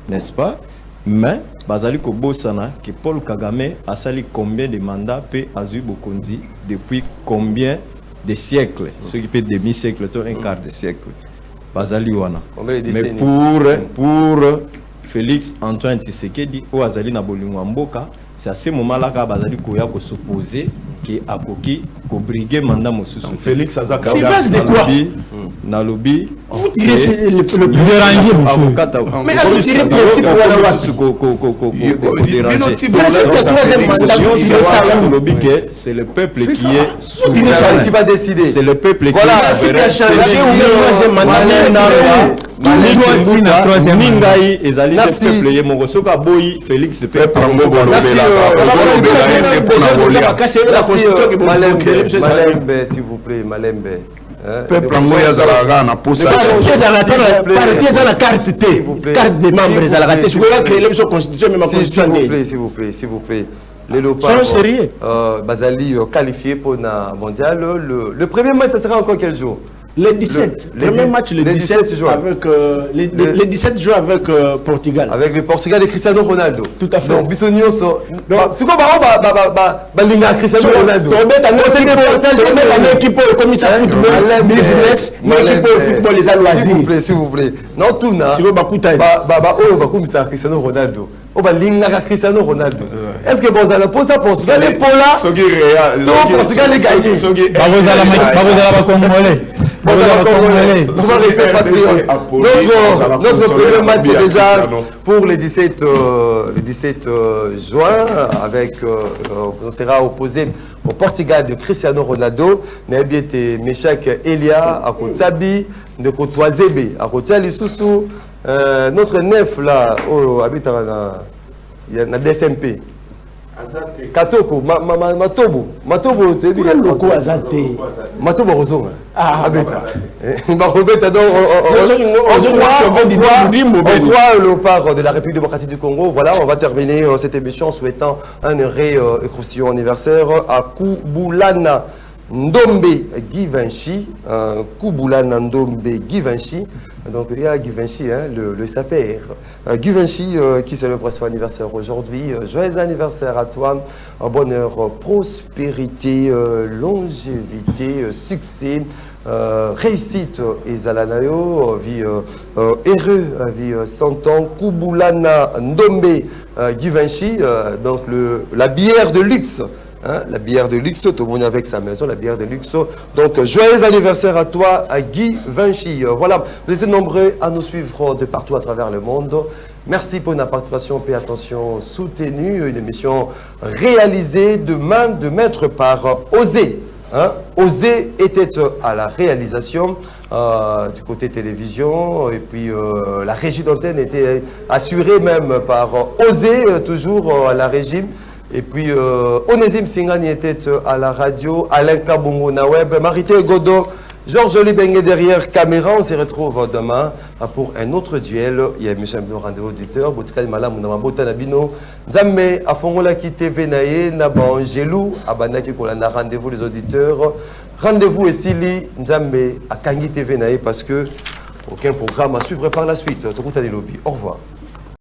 n'est-ce pas? Mais bazali ko bosana que Paul Kagame a sali combien de mandats peut Azu Bokonzi depuis combien de siècles, ce qui peut demi-siècle, un quart de siècle. Bazali wana. Mais pour Félix Antoine Tshisekedi ou Azali na bolingo mboka, c'est à ce moment-là que Bazali koya ko s'opposer qui a koki ko briguer mandat mosusu. Félix Azaka. C'est base de quoi? Na lobby. Vous direz c'est le déranger avocat. Mais là vous direz principe wala lobby que c'est le peuple qui est qui va décider. C'est le peuple qui voilà, c'est la changé ou le troisième mandat. Mingai ezali le peuple ye mongo soka boyi Félix peuple Malembe s'il vous plaît, Malembe. peuple yango yazalaka na posa parti eza na carte te carte des membres ezalaka te sikoyo bakréele biso constitution meme s'il vous plaît les Léopards bazali qualifié pour la mondiale. Le premier match, ça sera encore quel jour? Le 17. Le premier match le 17 juin avec le 17 juin avec Portugal. Avec le Portugal de Cristiano Ronaldo. Tout à fait. Donc Bissonio c'est quoi linga Cristiano Ronaldo. On équipe comme ça football business, équipe football les loisirs. S'il vous plaît. Non tout na. C'est quoi bakuta. Comme ça Cristiano Ronaldo. Linga Cristiano Ronaldo. Est-ce que bon ça pour ça Portugal est pour là? Portugal est gagné. Notre premier match c'est déjà pour le 17 juin avec on sera opposé au Portugal de Cristiano Ronaldo. Nabiete Meshak Elia à Kotsabi de Kotwazebe à Kotali Soussou notre nef là au habitant na DSMP. Katoko, Matobo, tu dis Matobo Rosonga. Abeta. Babeta donc on croit le part de la République démocratique du Congo. Voilà, on va terminer cette émission en souhaitant un heureux et croustillant anniversaire à Kubulana Ndombe Givenchy. Kubulana Ndombe Givenchy. Donc il y a Givenchy, hein, le sapeur. Givenchy qui célèbre son anniversaire aujourd'hui. Joyeux anniversaire à toi. Bonheur, prospérité, longévité, succès, réussite. Ezalanayo, vie heureux, vie 100 ans. Kubulana Ndombe Givenchy, donc la bière de luxe. Hein, la bière de luxe, tout le monde avec sa maison, la bière de luxe. Donc, joyeux anniversaire à toi, à Guy Vinci. Voilà, vous êtes nombreux à nous suivre de partout à travers le monde. Merci pour la participation, paix, attention soutenue. Une émission réalisée de main de maître par Osé. Hein? Osé était à la réalisation du côté télévision et puis la régie d'antenne était assurée même par Osé, toujours à la régie. Et puis, Onésime Singani était à la radio, Alain Kabongo na web, Marité Godot, Georges Libengue derrière caméra. On se retrouve demain pour un autre duel. Il y a Michel Bino, rendez-vous auditeur, Boutikal Malam, Namabota Nabino, Nzame, Afongola qui TV Naye, Naban Gelou, Abanaki Kolana, rendez-vous les auditeurs. Rendez-vous et Sili, Nzame, à Kangi TV Naye parce que aucun programme à suivre par la suite. Au revoir.